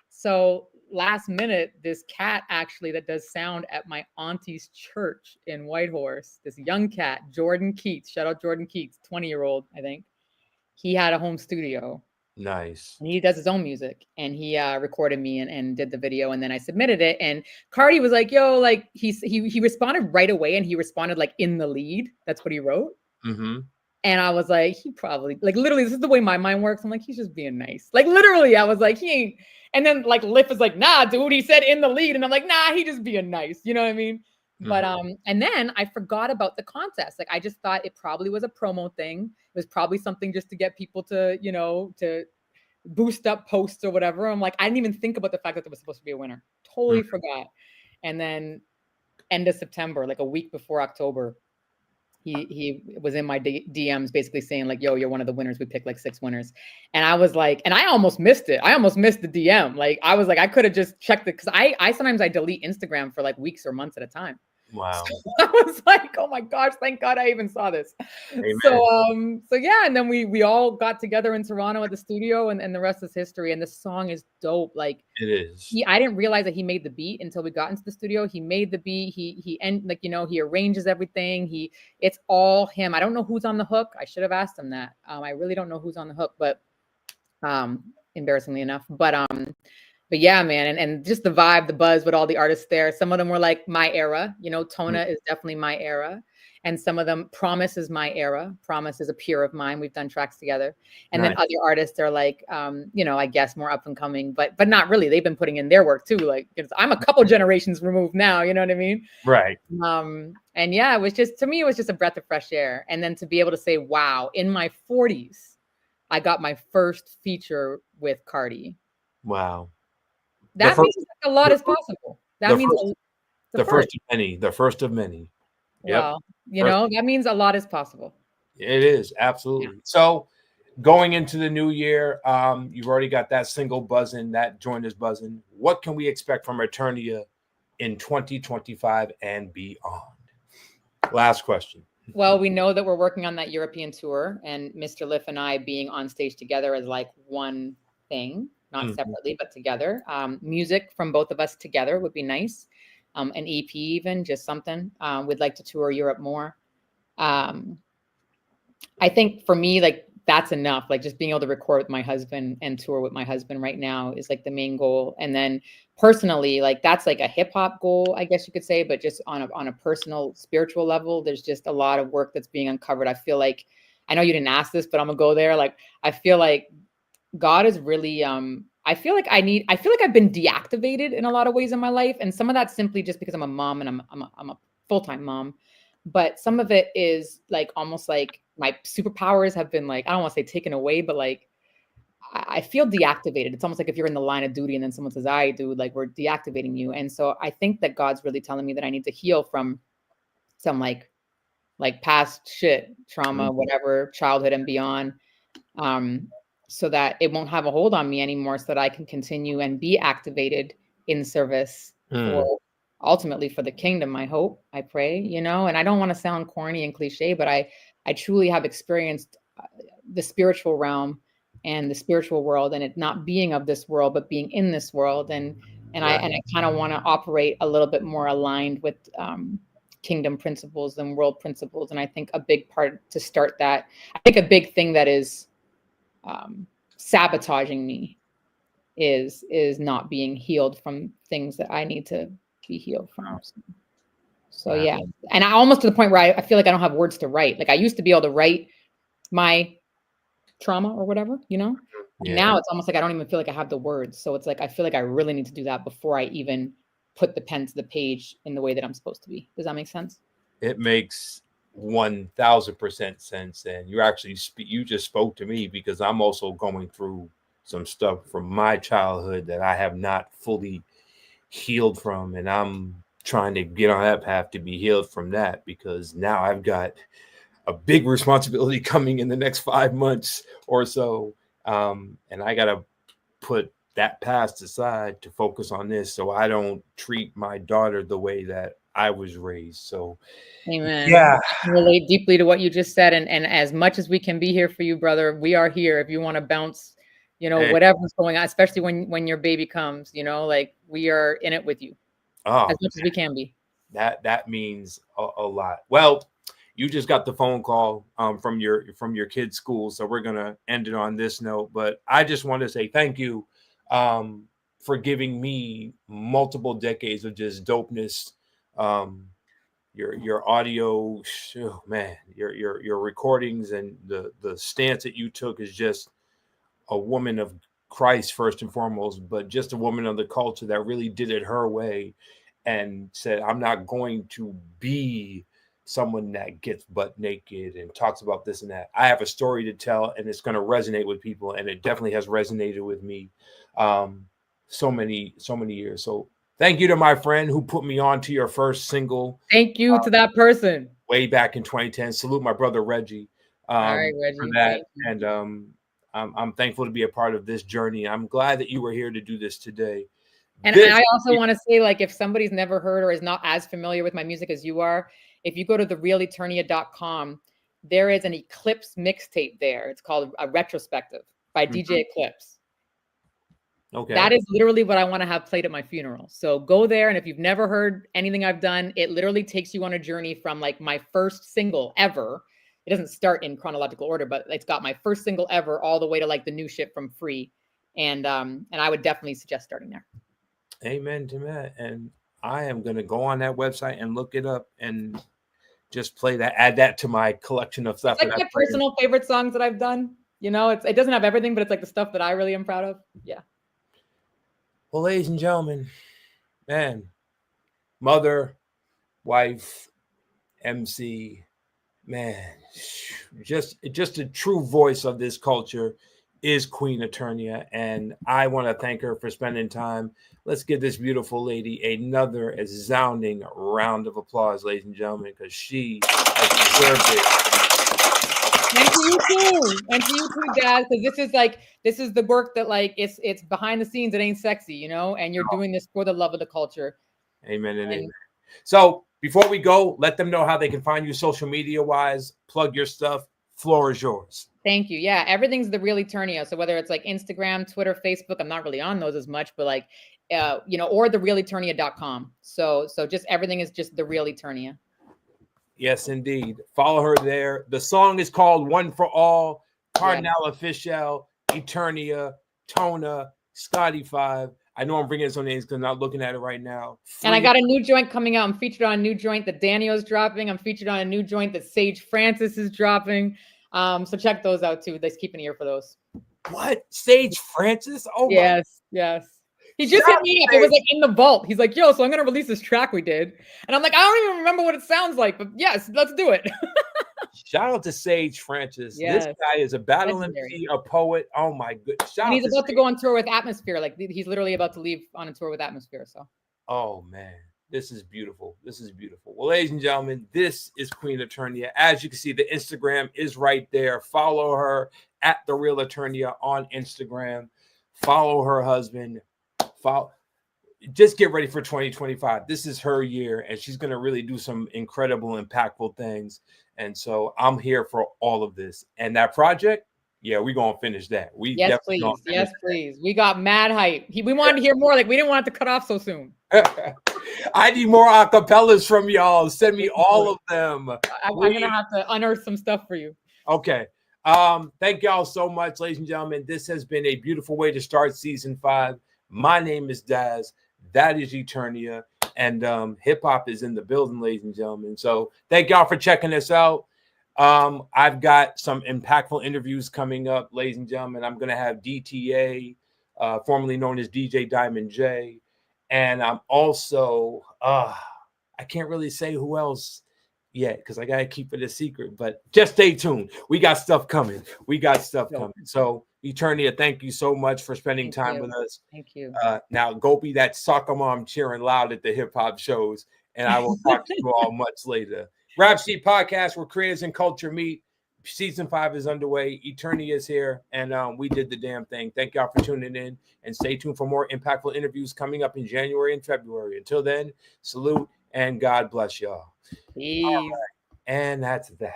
so last minute, this cat actually that does sound at my auntie's church in Whitehorse, this young cat, Jordan Keats, shout out Jordan Keats, 20-year-old, I think. He had a home studio. Nice. And he does his own music. And he recorded me and did the video. And then I submitted it. And Cardi was like, yo, like he responded right away. And he responded like in the lead. That's what he wrote. And I was like, he probably, like, literally, this is the way my mind works. I'm like, he's just being nice. Like, literally, I was like, he ain't. And then, like, Liff is like, nah, dude, he said in the lead. And I'm like, nah, he just being nice. You know what I mean? But, and then I forgot about the contest. Like, I just thought it probably was a promo thing. It was probably something just to get people to, you know, to boost up posts or whatever. I'm like, I didn't even think about the fact that there was supposed to be a winner. Totally forgot. And then end of September, like a week before October, he was in my DMs basically saying like, yo, you're one of the winners. We picked like 6 winners. And I was like, and I almost missed it. I almost missed the DM. Like, I was like, I could have just checked it. Cause I sometimes I delete Instagram for like weeks or months at a time. Wow. So I was like, oh my gosh, thank God I even saw this. Amen. So yeah, and then we all got together in Toronto at the studio, and the rest is history. And the song is dope. Like It is. I didn't realize that he made the beat until we got into the studio. He made the beat. He arranges everything. It's all him. I don't know who's on the hook. I should have asked him that. I really don't know who's on the hook, but embarrassingly enough. But yeah, man, and just the vibe, the buzz with all the artists there. Some of them were like my era. Tona is definitely my era. And some of them, Promise is my era. Promise is a peer of mine. We've done tracks together. And then other artists are like, I guess more up and coming, but not really. They've been putting in their work too. Like I'm a couple generations removed now. You know what I mean? Right. And yeah, to me, it was just a breath of fresh air. And then to be able to say, wow, in my 40s, I got my first feature with Cardi. Wow. That means a lot is possible. That means the first of many. The first of many. Yep. Well, that means a lot is possible. It is, absolutely. Yeah. So going into the new year, you've already got that single buzzing, that joint is buzzing. What can we expect from Eternia in 2025 and beyond? Last question. Well, we know that we're working on that European tour, and Mr. Liff and I being on stage together is like one thing. Not separately, but together. Music from both of us together would be nice. An EP even, just something. We'd like to tour Europe more. I think for me, like that's enough. Like just being able to record with my husband and tour with my husband right now is like the main goal. And then personally, like that's like a hip hop goal, I guess you could say, but just on a personal, spiritual level, there's just a lot of work that's being uncovered. I feel like, I know you didn't ask this, but I'm gonna go there. Like, I feel like God is really, I feel like I've been deactivated in a lot of ways in my life. And some of that's simply just because I'm a mom and I'm a full-time mom. But some of it is like, almost like my superpowers have been like, I don't want to say taken away, but like, I feel deactivated. It's almost like if you're in the line of duty and then someone says, all right, dude, like we're deactivating you. And so I think that God's really telling me that I need to heal from some like past shit, trauma, whatever, childhood and beyond. So that it won't have a hold on me anymore, so that I can continue and be activated in service for ultimately for the kingdom. I hope, I pray, and I don't want to sound corny and cliche, but I truly have experienced the spiritual realm and the spiritual world, and it not being of this world, but being in this world. And I kind of want to operate a little bit more aligned with kingdom principles and world principles. And I think a big part to start that, I think a big thing that is sabotaging me is not being healed from things that I need to be healed from. So yeah. And I almost to the point where I feel like I don't have words to write. Like I used to be able to write my trauma or whatever, Yeah. Now it's almost like I don't even feel like I have the words. So it's like, I feel like I really need to do that before I even put the pen to the page in the way that I'm supposed to be. Does that make sense? It makes 1000% sense. And you just spoke to me, because I'm also going through some stuff from my childhood that I have not fully healed from, and I'm trying to get on that path to be healed from that, because now I've got a big responsibility coming in the next 5 months or so, and I gotta put that past aside to focus on this, so I don't treat my daughter the way that I was raised. So amen. Yeah. I relate deeply to what you just said. And as much as we can be here for you, brother, we are here. If you want to bounce, whatever's going on, especially when your baby comes, like we are in it with you as much as we can be. That means a lot. Well, you just got the phone call from your kid's school. So we're going to end it on this note, but I just want to say thank you for giving me multiple decades of just dopeness. Your audio, man, your recordings and the stance that you took is just a woman of Christ first and foremost, but just a woman of the culture that really did it her way and said, I'm not going to be someone that gets butt naked and talks about this and that. I have a story to tell, and it's going to resonate with people, and it definitely has resonated with me so many years. So thank you to my friend who put me on to your first single. Thank you to that person. Way back in 2010. Salute my brother Reggie. All right, Reggie. For that. And I'm thankful to be a part of this journey. I'm glad that you were here to do this today, And I also want to say, like, if somebody's never heard or is not as familiar with my music as you are, if you go to therealeternia.com, there is an Eclipse mixtape there. It's called a retrospective by DJ Eclipse. Okay. That is literally what I want to have played at my funeral. So go there, and if you've never heard anything I've done, it literally takes you on a journey from like my first single ever. It doesn't start in chronological order, but it's got my first single ever all the way to like the new shit from Free. And I would definitely suggest starting there. Amen to that. And I am going to go on that website and look it up and just play that, add that to my collection of stuff. It's like my personal favorite songs that I've done. You know, it doesn't have everything, but it's like the stuff that I really am proud of. Yeah. Well, ladies and gentlemen, man, mother, wife, MC, man, just a true voice of this culture is Queen Eternia, and I want to thank her for spending time. Let's give this beautiful lady another resounding round of applause, ladies and gentlemen, because she has deserved it. And to you too. And to you too, Dad, because this is the work that like it's behind the scenes. It ain't sexy, you know, and you're doing this for the love of the culture. Amen and amen. So before we go, let them know how they can find you social media wise. Plug your stuff. Floor is yours. Thank you. Yeah, everything's The Real Eternia. So whether it's like Instagram, Twitter, Facebook, I'm not really on those as much, but like, you know, or therealeternia.com. So just everything is just The Real Eternia. Yes, indeed. Follow her there. The song is called One for All. Carnell Official, Eternia, Tona, Scotty 5. I know I'm bringing some names because I'm not looking at it right now. And I got a new joint coming out. I'm featured on a new joint that Daniel's dropping. I'm featured on a new joint that Sage Francis is dropping. So check those out too. Let's keep an ear for those. What? Sage Francis? Oh yes, yes. He just hit me up. It was like in the vault. He's like, yo, so I'm gonna release this track we did. And I'm like, I don't even remember what it sounds like, but yes, let's do it. Shout out to Sage Francis. Yes. This guy is a battle MC, a poet. Oh my goodness. And he's about to go on tour with Atmosphere. Like he's literally about to leave on a tour with Atmosphere. So oh man, this is beautiful. This is beautiful. Well, ladies and gentlemen, this is Queen Eternia. As you can see, the Instagram is right there. Follow her at The Real Eternia on Instagram. Follow her husband. Just get ready for 2025. This is her year, and she's going to really do some incredible, impactful things. And so I'm here for all of this. And that project, yeah, we're going to finish that. Yes, please. Yes, please. We got mad hype. We wanted to hear more. Like, we didn't want it to cut off so soon. I need more acapellas from y'all. Send me all of them. I'm going to have to unearth some stuff for you. Okay. Thank y'all so much, ladies and gentlemen. This has been a beautiful way to start season 5. My name is Daz. That is Eternia. And hip hop is in the building, ladies and gentlemen. So thank y'all for checking us out. I've got some impactful interviews coming up, ladies and gentlemen. I'm going to have DTA, formerly known as DJ Diamond J. And I'm also, I can't really say who else yet because I got to keep it a secret. But just stay tuned. We got stuff coming. So Eternia, thank you so much for spending time with us. Thank you. Now go be that soccer mom cheering loud at the hip hop shows, and I will talk to you all much later. Rap Sheet Podcast, where creators and culture meet. Season 5 is underway. Eternia is here, and we did the damn thing. Thank y'all for tuning in, and stay tuned for more impactful interviews coming up in January and February. Until then, salute and God bless y'all. Peace. All right. And that's that.